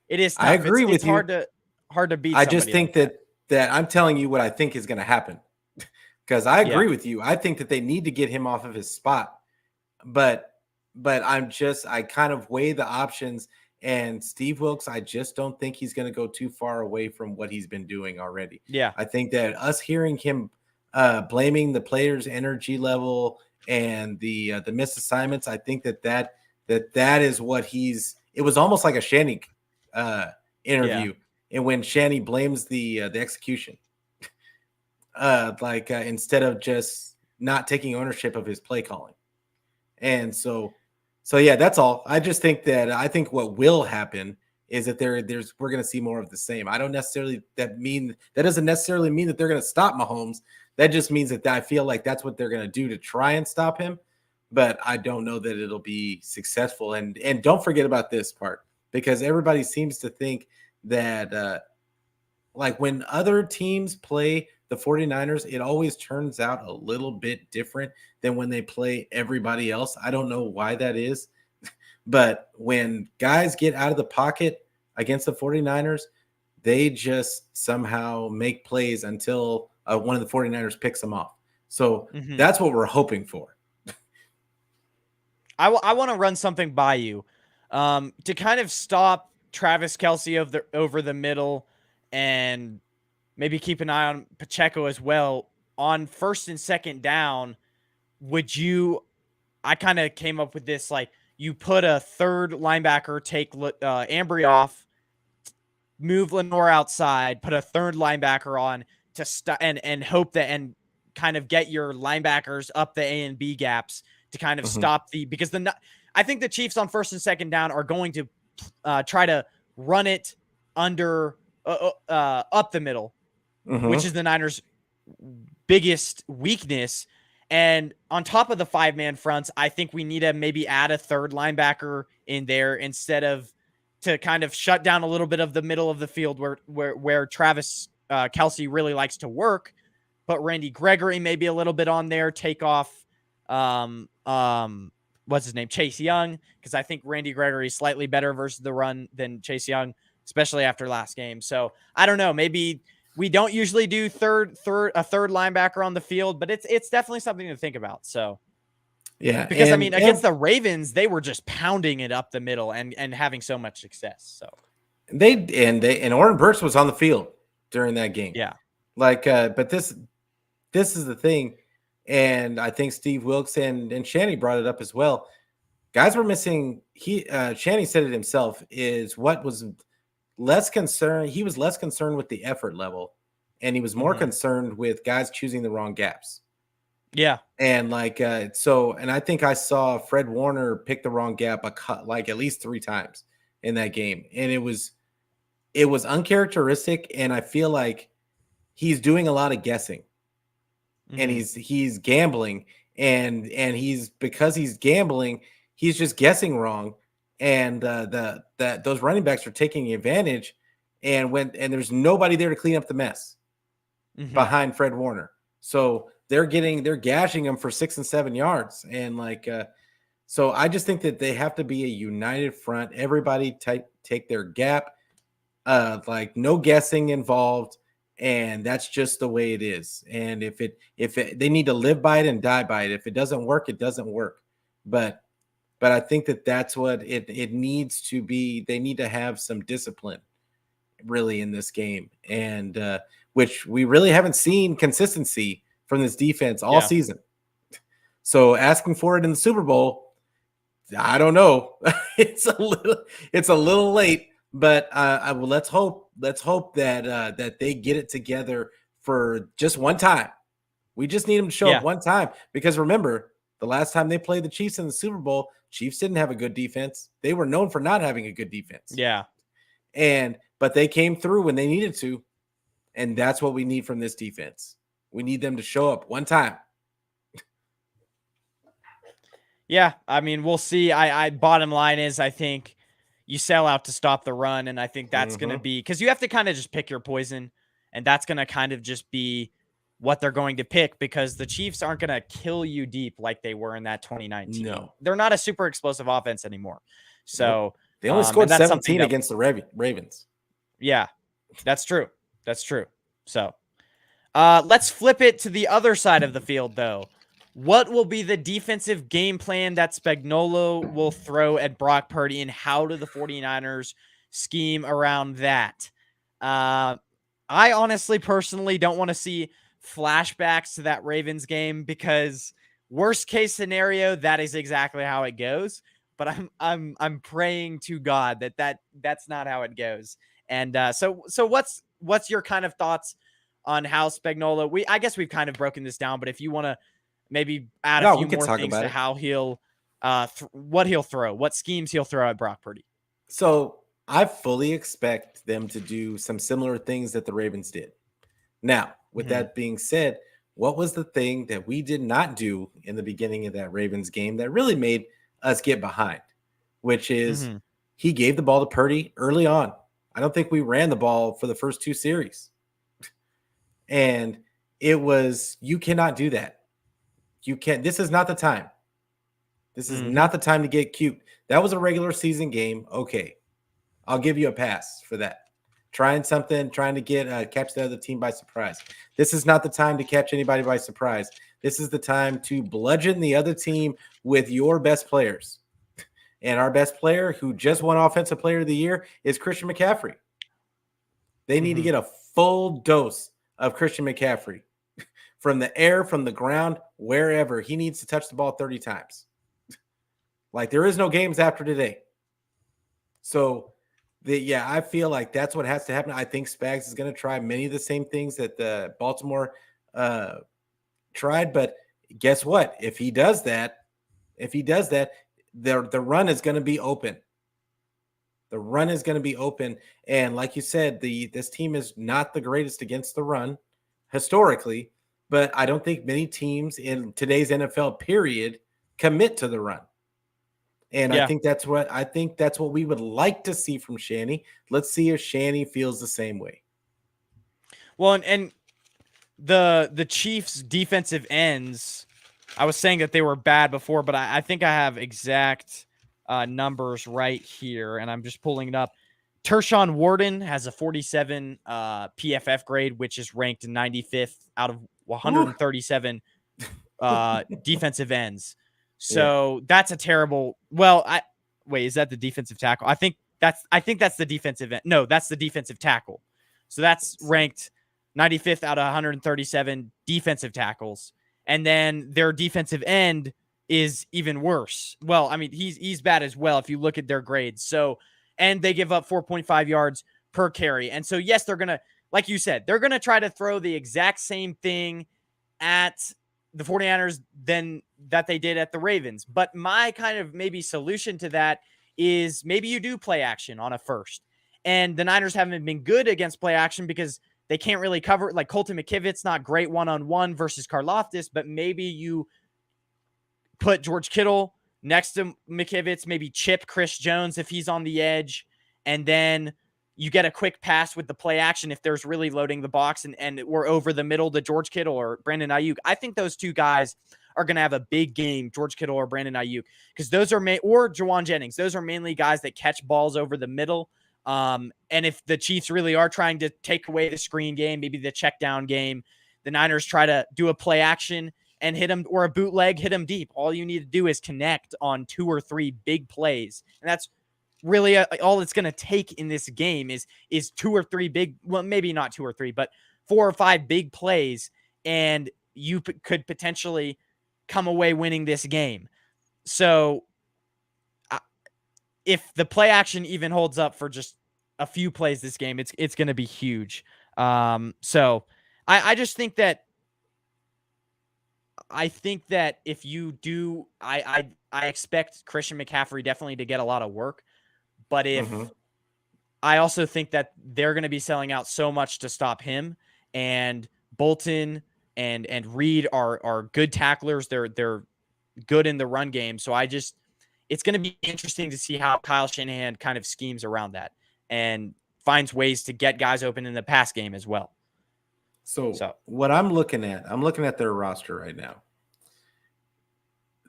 it is tough. I agree with you. Hard to beat. I just think that I'm telling you what I think is going to happen because I agree with you. I think that they need to get him off of his spot, but I kind of weigh the options. And Steve Wilks, I just don't think he's going to go too far away from what he's been doing already. Yeah, I think that us hearing him blaming the players' energy level and the missed assignments, I think that is what it was almost like a Shanny interview. And when Shanny blames the execution, instead of just not taking ownership of his play calling. And so yeah, that's all. I just think that what will happen is that we're going to see more of the same. I don't necessarily that doesn't necessarily mean that they're going to stop Mahomes. That just means that I feel like that's what they're going to do to try and stop him. But I don't know that it'll be successful. And don't forget about this part, because everybody seems to think that like when other teams play the 49ers, it always turns out a little bit different than when they play everybody else. I don't know why that is. But when guys get out of the pocket against the 49ers, they just somehow make plays until one of the 49ers picks them off. So that's what we're hoping for. I want to run something by you to kind of stop Travis Kelce over the middle and maybe keep an eye on Pacheco as well. On first and second down, I kind of came up with this, like you put a third linebacker, take Ambry off, move Lenore outside, put a third linebacker on to and hope that and kind of get your linebackers up the A and B gaps to kind of stop because I think the Chiefs on first and second down are going to try to run it under up the middle, which is the Niners' biggest weakness. And on top of the 5-man fronts, I think we need to maybe add a third linebacker in there instead of to kind of shut down a little bit of the middle of the field where Travis Kelce really likes to work. But Randy Gregory maybe a little bit on there, take off what's his name? Chase Young, because I think Randy Gregory is slightly better versus the run than Chase Young, especially after last game. So I don't know. Maybe we don't usually do a third linebacker on the field, but it's definitely something to think about. So yeah, because against the Ravens, they were just pounding it up the middle and having so much success. So and Oren Burks was on the field during that game. Yeah, but this is the thing. And I think Steve Wilks and Shanny brought it up as well. Guys were missing. Shanny said it himself. Is what was less concerned. He was less concerned with the effort level, and he was more concerned with guys choosing the wrong gaps. Yeah, and and I think I saw Fred Warner pick the wrong gap like at least 3 times in that game, and it was uncharacteristic. And I feel like he's doing a lot of guessing. And he's gambling, and because he's gambling, he's just guessing wrong, and those running backs are taking advantage, and there's nobody there to clean up the mess behind Fred Warner, so they're gashing him for 6 and 7 yards, and so I just think that they have to be a united front. Everybody take their gap, no guessing involved. And that's just the way it is. And if they need to live by it and die by it. If it doesn't work, it doesn't work. But I think that's what it needs to be. They need to have some discipline really in this game. And which we really haven't seen consistency from this defense all Yeah. season. So asking for it in the Super Bowl, I don't know. It's a little late, but let's hope that they get it together for just one time. We just need them to show up one time, because remember, the last time they played the Chiefs in the Super Bowl, Chiefs didn't have a good defense. They were known for not having a good defense. Yeah. But they came through when they needed to, and that's what we need from this defense. We need them to show up one time. Yeah, I mean, we'll see. I bottom line is, I think you sell out to stop the run, and I think that's going to be, because you have to kind of just pick your poison, and that's going to kind of just be what they're going to pick, because the Chiefs aren't going to kill you deep like they were in that 2019. No. They're not a super explosive offense anymore. So they only scored 17 against the Ravens. Yeah, that's true. That's true. So let's flip it to the other side of the field, though. What will be the defensive game plan that Spagnuolo will throw at Brock Purdy, and how do the 49ers scheme around that? I honestly, personally don't want to see flashbacks to that Ravens game, because worst case scenario, that is exactly how it goes. But I'm praying to God that's not how it goes. And so what's your kind of thoughts on how Spagnuolo? I guess we've kind of broken this down, but if you want to maybe add a few more things to how he'll what he'll throw, what schemes he'll throw at Brock Purdy. So I fully expect them to do some similar things that the Ravens did. Now, with that being said, what was the thing that we did not do in the beginning of that Ravens game that really made us get behind? Which is he gave the ball to Purdy early on. I don't think we ran the ball for the first two series. And it was, you cannot do that. You can't. This is not the time. This is not the time to get cute. That was a regular season game. Okay. I'll give you a pass for that. Trying to get catch the other team by surprise. This is not the time to catch anybody by surprise. This is the time to bludgeon the other team with your best players. And our best player, who just won Offensive Player of the Year, is Christian McCaffrey. They need to get a full dose of Christian McCaffrey. From the air, from the ground, wherever. He needs to touch the ball 30 times. Like, there is no games after today. So, I feel like that's what has to happen. I think Spags is going to try many of the same things that the Baltimore tried. But guess what? If he does that, the run is going to be open. The run is going to be open. And like you said, this team is not the greatest against the run historically. But I don't think many teams in today's NFL period commit to the run. And I think that's what we would like to see from Shanny. Let's see if Shanny feels the same way. Well, and the Chiefs defensive ends, I was saying that they were bad before, but I think I have exact numbers right here, and I'm just pulling it up. Tershawn Wharton has a 47 PFF grade, which is ranked 95th out of 137 defensive ends. So that's a terrible. Well, is that the defensive tackle? I think that's the defensive end. No, that's the defensive tackle. So that's ranked 95th out of 137 defensive tackles, and then their defensive end is even worse. Well, I mean, he's bad as well if you look at their grades. So, and they give up 4.5 yards per carry. And so, yes, they're going to, like you said, they're going to try to throw the exact same thing at the 49ers than that they did at the Ravens. But my kind of maybe solution to that is maybe you do play action on a first. And the Niners haven't been good against play action because they can't really cover. Like Colton McKivit's not great one-on-one versus Karlaftis, but maybe you put George Kittle next to McKivitz, maybe chip Chris Jones if he's on the edge, and then you get a quick pass with the play action if there's really loading the box and we're over the middle to George Kittle or Brandon Ayuk. I think those two guys are going to have a big game, George Kittle or Brandon Ayuk, because those are or Jawan Jennings. Those are mainly guys that catch balls over the middle. And if the Chiefs really are trying to take away the screen game, maybe the check down game, the Niners try to do a play action and hit him, or a bootleg, hit him deep. All you need to do is connect on 2 or 3 big plays. And that's really all it's going to take in this game is 2 or 3 big, well, maybe not 2 or 3, but 4 or 5 big plays, and you could potentially come away winning this game. So if the play action even holds up for just a few plays this game, it's going to be huge. So I just think that if you do, I expect Christian McCaffrey definitely to get a lot of work, but if I also think that they're going to be selling out so much to stop him, and Bolton and Reed are good tacklers. They're good in the run game. So it's going to be interesting to see how Kyle Shanahan kind of schemes around that and finds ways to get guys open in the pass game as well. So what I'm looking at their roster right now.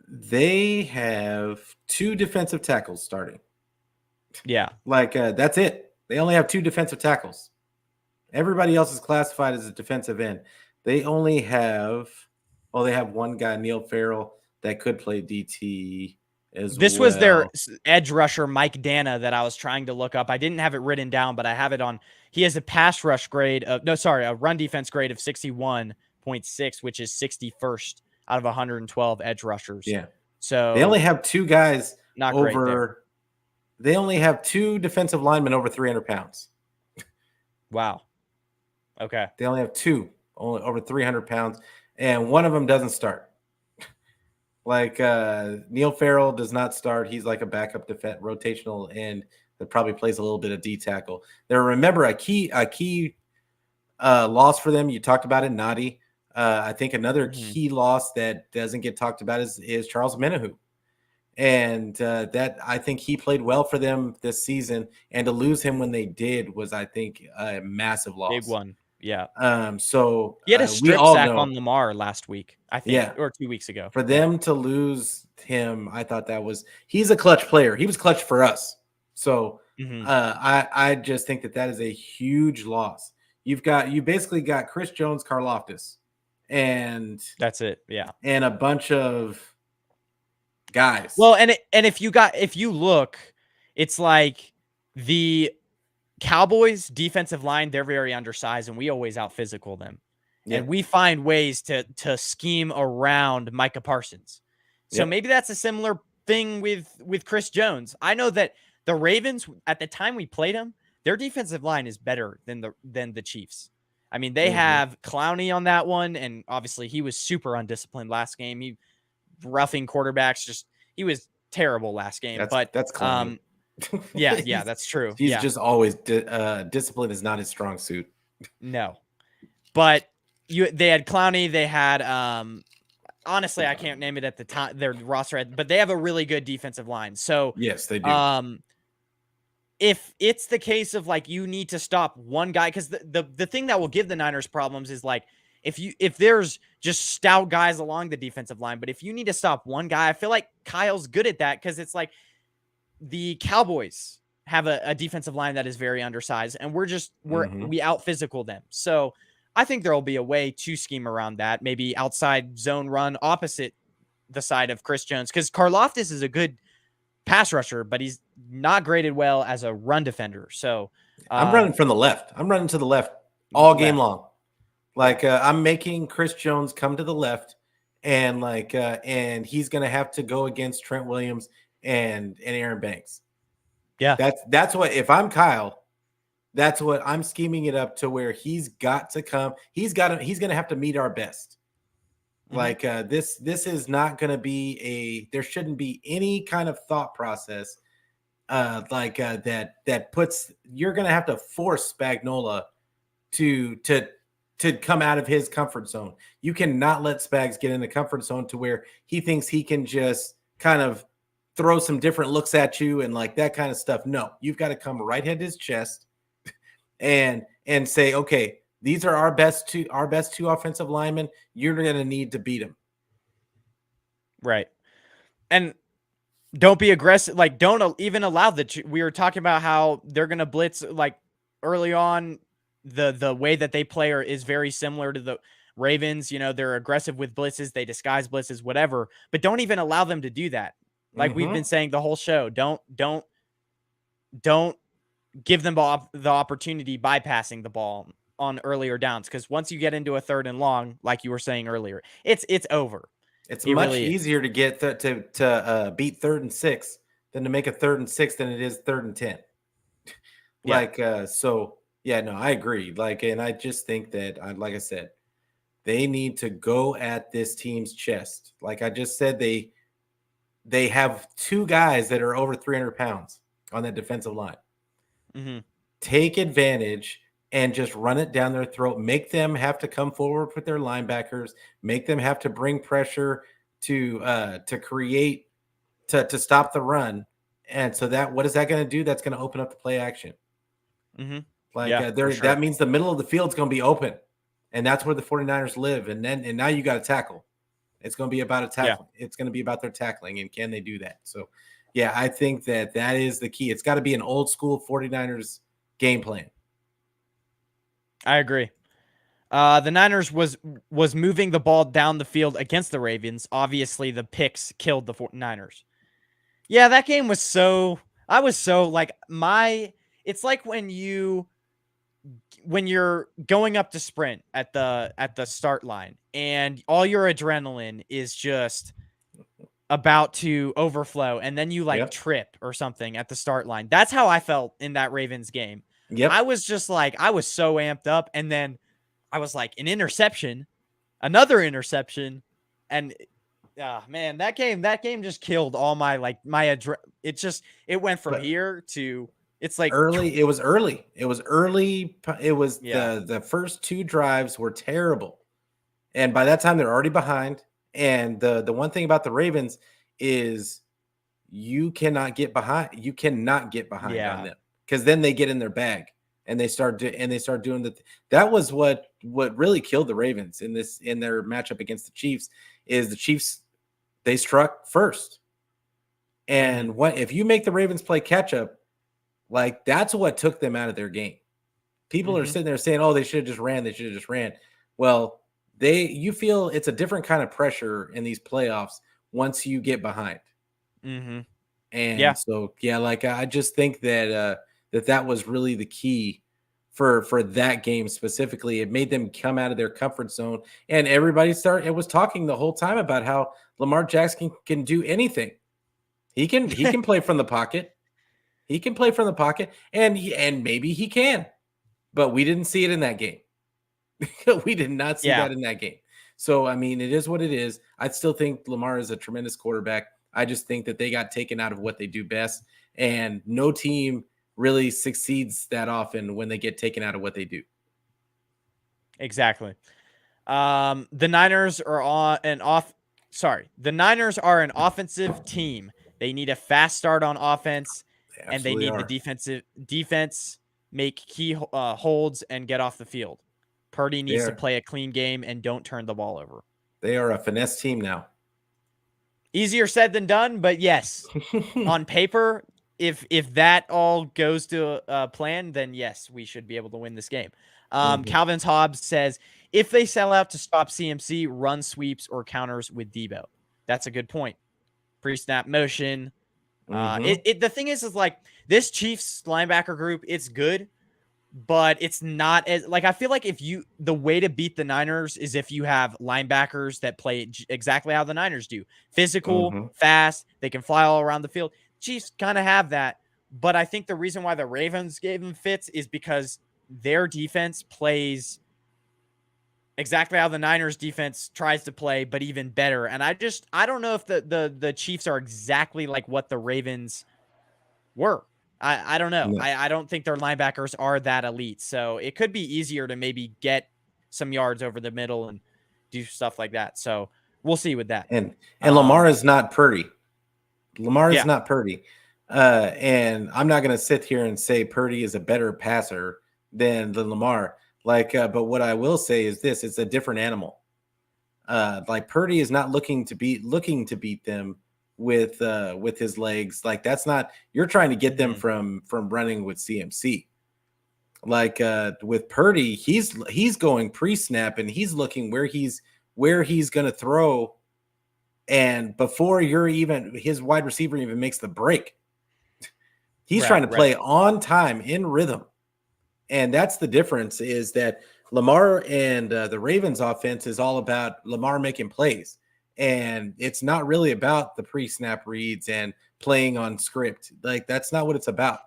They have 2 defensive tackles starting. Yeah. That's it. They only have 2 defensive tackles. Everybody else is classified as a defensive end. They only have, they have one guy, Neil Farrell, that could play DT as well. This was their edge rusher, Mike Dana, that I was trying to look up. I didn't have it written down, but I have it on. He has a pass rush grade of, a run defense grade of 61.6, which is 61st out of 112 edge rushers. Yeah. So they only have 2 guys not over. Great there. They only have 2 defensive linemen over 300 pounds. Wow. Okay. They only have 2 only over 300 pounds, and one of them doesn't start. Neil Farrell does not start. He's like a backup rotational end that probably plays a little bit of D tackle. Remember a key loss for them. You talked about it, Nadi. I think another key loss that doesn't get talked about is Charles Menahu. And that I think he played well for them this season. And to lose him when they did was, I think, a massive loss. Big one. Yeah. So he had a strip sack on Lamar last week, I think, or 2 weeks ago. For them to lose him, I thought he's a clutch player. He was clutch for us. So I just think that is a huge loss. You basically got Chris Jones, Karlaftis, and that's it. Yeah. And a bunch of guys. Well, and if you look, it's like the Cowboys defensive line, they're very undersized, and we always out physical them. Yeah. And we find ways to scheme around Micah Parsons. So maybe that's a similar thing with Chris Jones. I know that the Ravens, at the time we played them, their defensive line is better than the Chiefs. I mean, they have Clowney on that one, and obviously he was super undisciplined last game. He roughing quarterbacks, he was terrible last game. That's Clowney. Yeah, that's true. He's just always discipline is not his strong suit. No, but they had Clowney. They had honestly, I can't name it at the time. Their roster, but they have a really good defensive line. So yes, they do. If it's the case of you need to stop one guy, because the thing that will give the Niners problems is if there's just stout guys along the defensive line, but if you need to stop one guy, I feel like Kyle's good at that, because it's the Cowboys have a defensive line that is very undersized, and we out physical them. So I think there will be a way to scheme around that. Maybe outside zone run opposite the side of Chris Jones, because Karlaftis is a good pass rusher, but he's not graded well as a run defender. So I'm running from the left. I'm running to the left all game long. I'm making Chris Jones come to the left, and and he's gonna have to go against Trent Williams and Aaron Banks. Yeah, that's what, if I'm Kyle, that's what I'm scheming it up to, where he's got to come. He's gonna have to meet our best. This is not gonna be there shouldn't be any kind of thought process that puts, you're gonna have to force Spagnuolo to come out of his comfort zone. You cannot let Spags get in the comfort zone to where he thinks he can just kind of throw some different looks at you and that kind of stuff. No, you've got to come right at his chest and say, okay, these are our best two offensive linemen. You're going to need to beat them. Right. And don't be aggressive. Don't even allow we were talking about how they're going to blitz early on. The way that they play is very similar to the Ravens. They're aggressive with blitzes. They disguise blitzes, whatever, but don't even allow them to do that. We've been saying the whole show, don't give them the opportunity by passing the ball on earlier downs, because once you get into a 3rd and long, like you were saying earlier, it's over. It's It much really is. easier to get to beat 3rd and 6 than to make a 3rd and 6 than it is 3rd and 10. Yeah. So yeah, no, I agree. And I just think that, like I said, they need to go at this team's chest. Like I just said, they have 2 guys that are over 300 pounds on that defensive line. Mm-hmm. Take advantage and just run it down their throat. Make them have to come forward with their linebackers. Make them have to bring pressure to create to stop the run. And so what is that going to do? That's going to open up the play action. Mm-hmm. That means the middle of the field is going to be open, and that's where the 49ers live. And now you got to tackle. It's going to be about a tackle. Yeah. It's going to be about their tackling, and can they do that? So, yeah, I think that is the key. It's got to be an old school 49ers game plan. I agree. The Niners was moving the ball down the field against the Ravens. Obviously, the picks killed the Niners. Yeah, that game was so. I was so like It's like when you're going up to sprint at the start line, and all your adrenaline is just about to overflow, and then you trip or something at the start line. That's how I felt in that Ravens game. Yep. I was just like, I was so amped up, and then I was like, an interception, another interception, and man, that game just killed all my it went from here to it's like early. It was early. The first 2 drives were terrible, and by that time they're already behind. And the one thing about the Ravens is you cannot get behind. You cannot get behind on them, because then they get in their bag and they start doing that was what really killed the Ravens in their matchup against the Chiefs. Is the Chiefs, they struck first, and if you make the Ravens play catch up, that's what took them out of their game. People are sitting there saying, "Oh, they should have just ran. They should have just ran." Well, you feel it's a different kind of pressure in these playoffs once you get behind. Mm-hmm. And so, I just think that that was really the key for that game specifically. It made them come out of their comfort zone, and everybody was talking the whole time about how Lamar Jackson can do anything. He can play from the pocket. He can play from the pocket, and maybe he can, but we didn't see it in that game. We did not see that in that game. So, I mean, it is what it is. I still think Lamar is a tremendous quarterback. I just think that they got taken out of what they do best, and no team really succeeds that often when they get taken out of what they do. Exactly. The Niners are the Niners are an offensive team. They need a fast start on offense, and they need the defense make key holds and get off the field. Purdy needs to play a clean game and don't turn the ball over. They are a finesse team now. Easier said than done, but yes, on paper, if that all goes to plan, then yes, we should be able to win this game. Calvin Hobbs says, if they sell out to stop CMC, run sweeps or counters with Debo. That's a good point. Pre-snap motion. The thing is like this Chiefs linebacker group, it's good, but it's not as I feel like the way to beat the Niners is if you have linebackers that play exactly how the Niners do. Physical, fast, they can fly all around the field. Chiefs kind of have that, but I think the reason why the Ravens gave them fits is because their defense plays exactly how the Niners defense tries to play, but even better. And I don't know if the Chiefs are exactly like what the Ravens were. I don't know. No. I don't think their linebackers are that elite. So it could be easier to maybe get some yards over the middle and do stuff like that. So we'll see with that. And Lamar is not Purdy. Lamar is not Purdy. And I'm not going to sit here and say Purdy is a better passer than Lamar. But what I will say is this: it's a different animal. Purdy is not looking to beat them with his legs. That's not, you're trying to get them from running with CMC. With Purdy, he's going pre-snap and he's looking where he's going to throw, and before his wide receiver even makes the break, he's trying to play on time in rhythm. And that's the difference, is that Lamar and the Ravens offense is all about Lamar making plays. And it's not really about the pre-snap reads and playing on script. Like, that's not what it's about.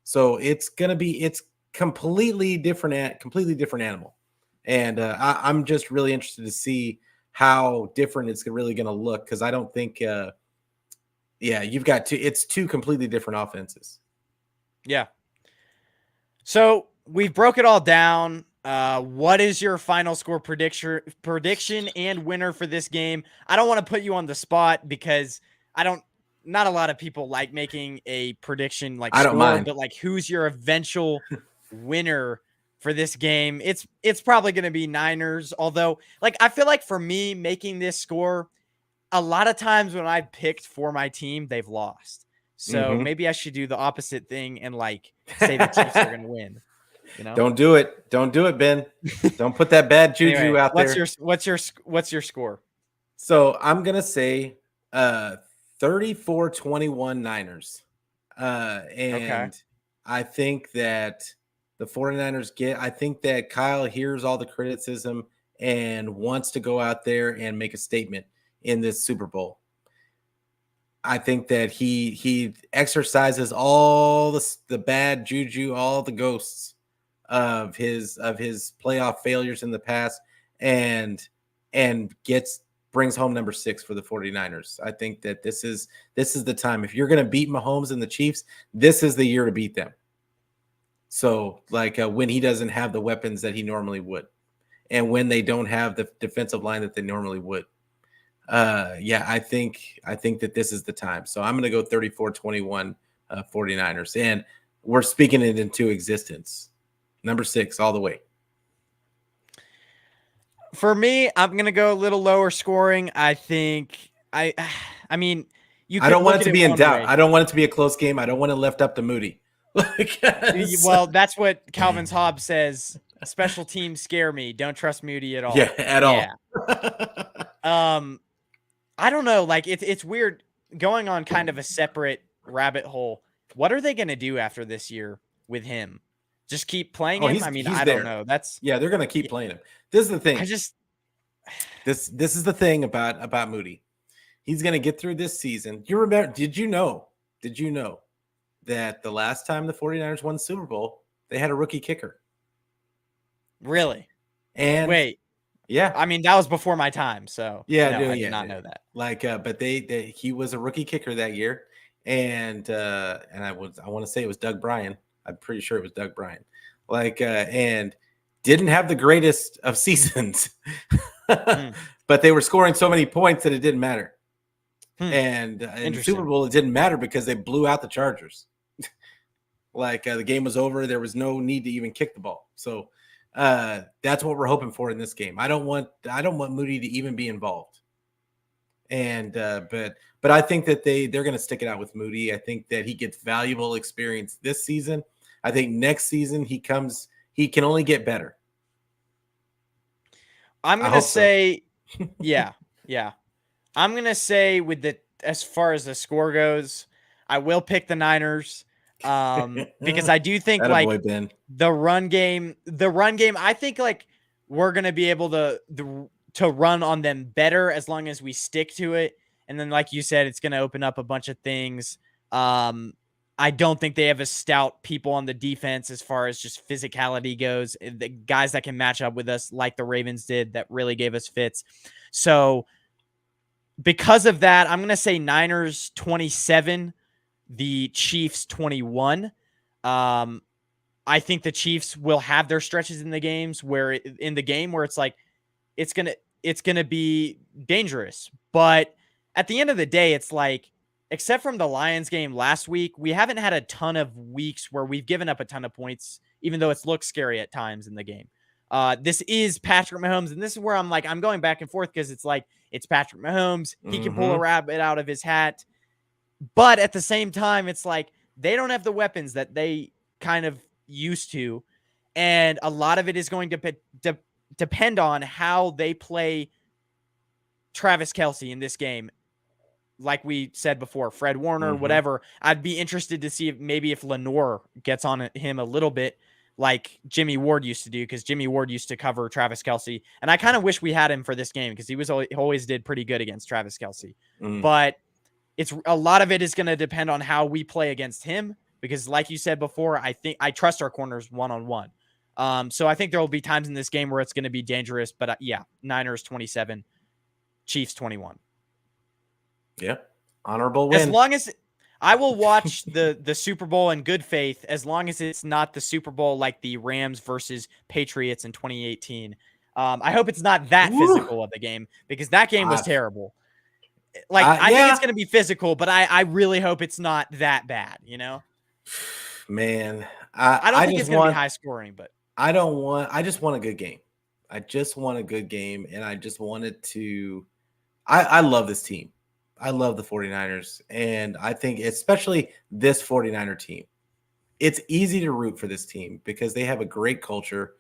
So it's completely different animal. And I'm just really interested to see how different it's really going to look, because I don't think, it's two completely different offenses. Yeah. So we broke it all down. What is your final score prediction and winner for this game? I don't want to put you on the spot because not a lot of people like making a prediction like I don't mind. but like, who's your eventual winner for this game? It's probably going to be Niners. Although, like, I feel like for me making this score, a lot of times when I've picked for my team, they've lost. So maybe I should do the opposite thing and like say the Chiefs are going to win. You know? Don't do it, Ben. Don't put that bad juju out there. What's your score? So I'm gonna say 34-21 Niners. And I think that the 49ers I think that Kyle hears all the criticism and wants to go out there and make a statement in this Super Bowl. I think that he exercises all the bad juju, all the ghosts of his playoff failures in the past, and brings home number 6 for the 49ers. I think that this is the time. If you're going to beat Mahomes and the Chiefs, this is the year to beat them. So, like, when he doesn't have the weapons that he normally would, and when they don't have the defensive line that they normally would. I think that this is the time. So I'm going to go 34-21 49ers. And we're speaking it into existence. Number 6 all the way. For me, I'm going to go a little lower scoring. I think I mean, I don't want it to be in doubt. I don't want it to be a close game. I don't want it left up to Moody. Well, that's what Calvin's Hobbes says. Special teams scare me. Don't trust Moody at all. Yeah, at all. I don't know. Like, it's weird going on kind of a separate rabbit hole. What are they going to do after this year with him? Just keep playing him? I mean, I don't know. They're going to keep playing him. This is the thing. This is the thing about Moody. He's going to get through this season. You remember? Did you know that the last time the 49ers won the Super Bowl, they had a rookie kicker? Really? And wait. Yeah, I mean, that was before my time, so yeah, I did not know that. Like, but he was a rookie kicker that year, and I want to say it was Doug Bryan. I'm pretty sure it was Doug Bryan. Like, and didn't have the greatest of seasons, but they were scoring so many points that it didn't matter. And in the Super Bowl, it didn't matter because they blew out the Chargers. Like, the game was over. There was no need to even kick the ball. So. That's what we're hoping for in this game. I don't want Moody to even be involved. And but I think that they're going to stick it out with Moody. I think that he gets valuable experience this season. I think next season he can only get better. I'm going to say yeah. I'm going to say as far as the score goes, I will pick the Niners. Because I do think the run game, I think like we're going to be able to run on them better as long as we stick to it. And then, like you said, it's going to open up a bunch of things. I don't think they have a stout people on the defense as far as just physicality goes. The guys that can match up with us like the Ravens did that really gave us fits. So because of that, I'm going to say Niners 27, the Chiefs 21. I think the Chiefs will have their stretches in the games where it's like it's gonna be dangerous. But at the end of the day, it's like, except from the Lions game last week, we haven't had a ton of weeks where we've given up a ton of points, even though it's looked scary at times in the game. This is Patrick Mahomes, and this is where I'm going back and forth because it's like it's Patrick Mahomes. He can pull a rabbit out of his hat. But at the same time, it's like they don't have the weapons that they kind of used to. And a lot of it is going to depend on how they play Travis Kelce in this game. Like we said before, Fred Warner, whatever. I'd be interested to see if Lenore gets on him a little bit. like Jimmy Ward used to do, because Jimmy Ward used to cover Travis Kelce. And I kind of wish we had him for this game because he always did pretty good against Travis Kelce. But it's a lot of it is going to depend on how we play against him, because like you said before, I think I trust our corners one-on-one. So I think there will be times in this game where it's going to be dangerous. But yeah, Niners 27, Chiefs 21. Yeah, honorable win. As long as I will watch the Super Bowl in good faith, as long as it's not the Super Bowl like the Rams versus Patriots in 2018. I hope it's not that physical of the game, because that game was terrible. Like, I think it's going to be physical, but I really hope it's not that bad, you know? Man, I don't think it's going to be high scoring, but I just want a good game. I just want a good game, and I just wanted to I love this team. I love the 49ers, and I think especially this 49er team. It's easy to root for this team because they have a great culture.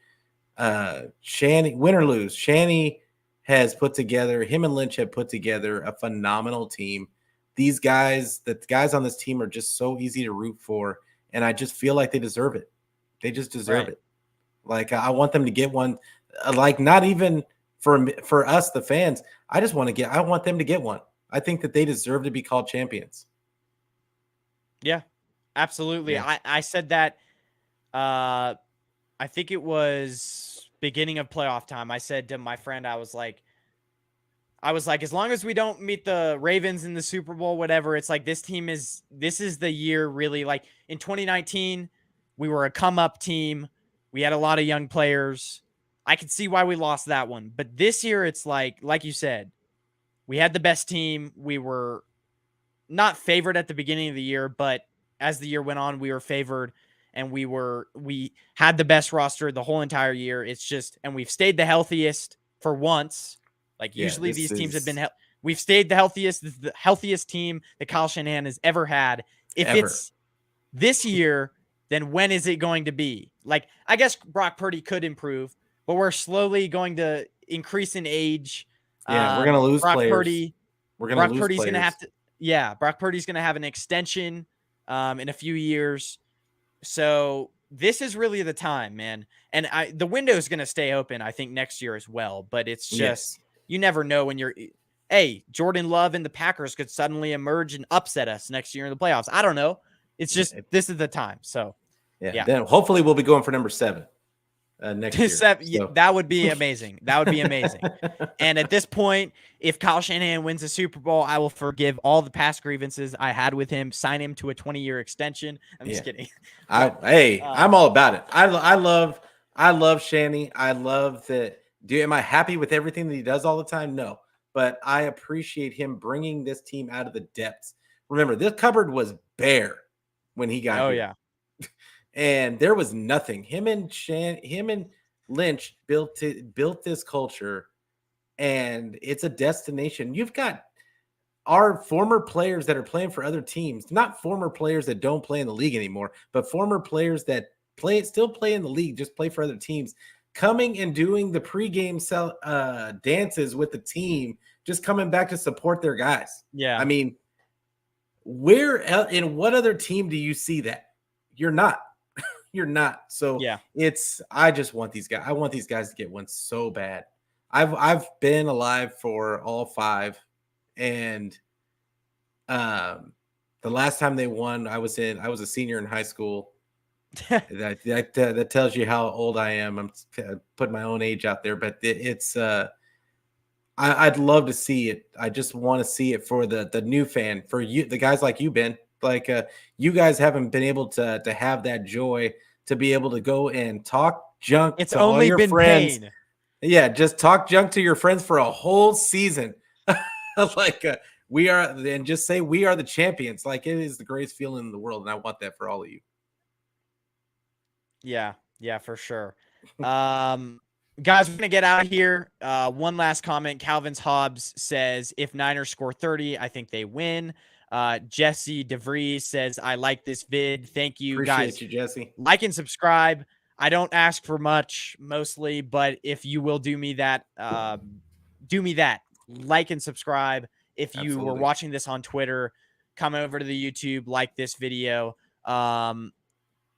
Shanny, win or lose, Shanny has put together, him and Lynch have put together a phenomenal team. These guys, the guys on this team are just so easy to root for, and I just feel like they deserve it. They just deserve it. Like, I want them to get one, like, not even for us, the fans. I want them to get one. I think that they deserve to be called champions. Yeah, absolutely. Yeah. I said that, I think it was beginning of playoff time. I said to my friend, I was like, as long as we don't meet the Ravens in the Super Bowl, whatever, it's like this is the year really. Like in 2019, we were a come up team. We had a lot of young players. I could see why we lost that one. But this year, it's like you said, we had the best team. We were not favored at the beginning of the year, but as the year went on, we were favored, and we had the best roster the whole entire year. It's just, and we've stayed the healthiest for once. Like usually these teams have been, we've stayed the healthiest. This is the healthiest team that Kyle Shanahan has ever had. If it's this year, then when is it going to be? Like, I guess Brock Purdy could improve, but we're slowly going to increase in age. Yeah, we're going to lose Brock players. Purdy, we're going to lose Purdy's players. Gonna have to, yeah, Brock Purdy's going to have an extension in a few years. So this is really the time, man. And the window is going to stay open, I think, next year as well. But it's just, you never know when hey, Jordan Love and the Packers could suddenly emerge and upset us next year in the playoffs. I don't know. It's just, this is the time. So, yeah. Then hopefully we'll be going for number 7 next year. So. That would be amazing. That would be amazing. And at this point, if Kyle Shanahan wins the Super Bowl, I will forgive all the past grievances I had with him, sign him to a 20-year extension. I'm just kidding. I'm all about it. I love Shanny. I love that. Am I happy with everything that he does all the time? No. But I appreciate him bringing this team out of the depths. Remember, this cupboard was bare when he got here. Oh, yeah. And there was nothing. Him and Lynch built this culture, and it's a destination. You've got our former players that are playing for other teams, not former players that don't play in the league anymore, but former players that still play in the league, just play for other teams, coming and doing the pregame dances with the team, just coming back to support their guys. Yeah. I mean, where in what other team do you see that? You're not. You're not. So yeah, I just want these guys. I want these guys to get one so bad. I've been alive for all 5, and the last time they won, I was a senior in high school. that tells you how old I am. I'm putting my own age out there, but it's I'd love to see it. I just want to see it for the new fan, for you, the guys like you, Ben. Like you guys haven't been able to have that joy to be able to go and talk junk to all your friends. Pain. Yeah, just talk junk to your friends for a whole season. Like we are, and just say we are the champions. Like, it is the greatest feeling in the world, and I want that for all of you. Yeah, for sure. Guys, we're gonna get out of here. One last comment. Calvin's Hobbs says, if Niners score 30, I think they win. Jesse DeVries says, I like this vid. Thank you. Appreciate guys. You, Jesse. Like and subscribe. I don't ask for much mostly, but if you will do me that. Like and subscribe. If you were watching this on Twitter, come over to the YouTube, like this video.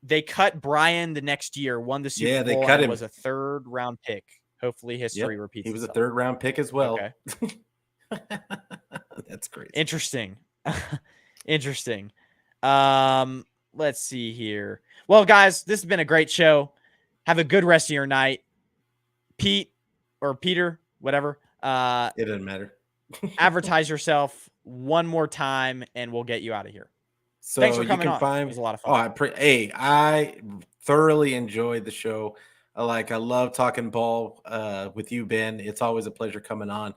they cut Brian the next year, won the Super they Bowl, cut and him. was a 3rd round pick. Hopefully history Yep, repeats he was itself. a 3rd round pick as well. Okay. That's crazy. Interesting. Interesting. Let's see here. Well, guys, this has been a great show. Have a good rest of your night. Pete or Peter, whatever. It doesn't matter. Advertise yourself one more time and we'll get you out of here. So thanks for coming you can on. Find, it was a lot of fun. I thoroughly enjoyed the show. I love talking ball with you, Ben. It's always a pleasure coming on.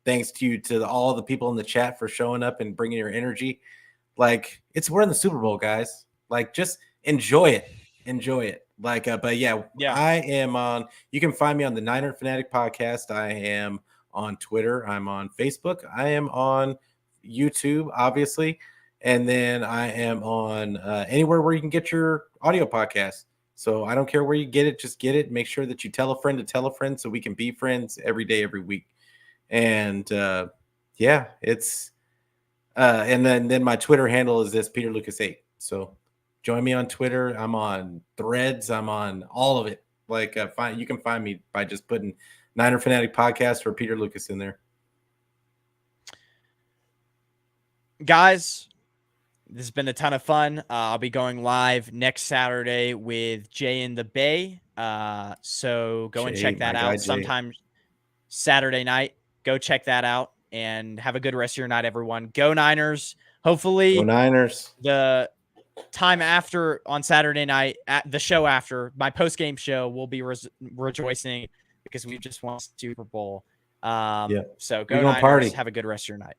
Thanks to all the people in the chat for showing up and bringing your energy. We're in the Super Bowl, guys. Just enjoy it. Enjoy it. But yeah, I am on. You can find me on the Niner Fanatic Podcast. I am on Twitter. I'm on Facebook. I am on YouTube, obviously. And then I am on anywhere where you can get your audio podcast. So I don't care where you get it, just get it. Make sure that you tell a friend to tell a friend so we can be friends every day, every week. And it's and then my Twitter handle is this Peter Lucas 8. So join me on Twitter. I'm on Threads. I'm on all of it. You can find me by just putting Niner Fanatic Podcast or Peter Lucas in there. Guys, this has been a ton of fun. I'll be going live next Saturday with Jay in the Bay. So go and check that out sometime Saturday night. Go check that out and have a good rest of your night, everyone. Go Niners. Hopefully, Go Niners. The time after on Saturday night, at the show after, my post-game show, will be rejoicing because we just won the Super Bowl. So go Niners. Party. Have a good rest of your night.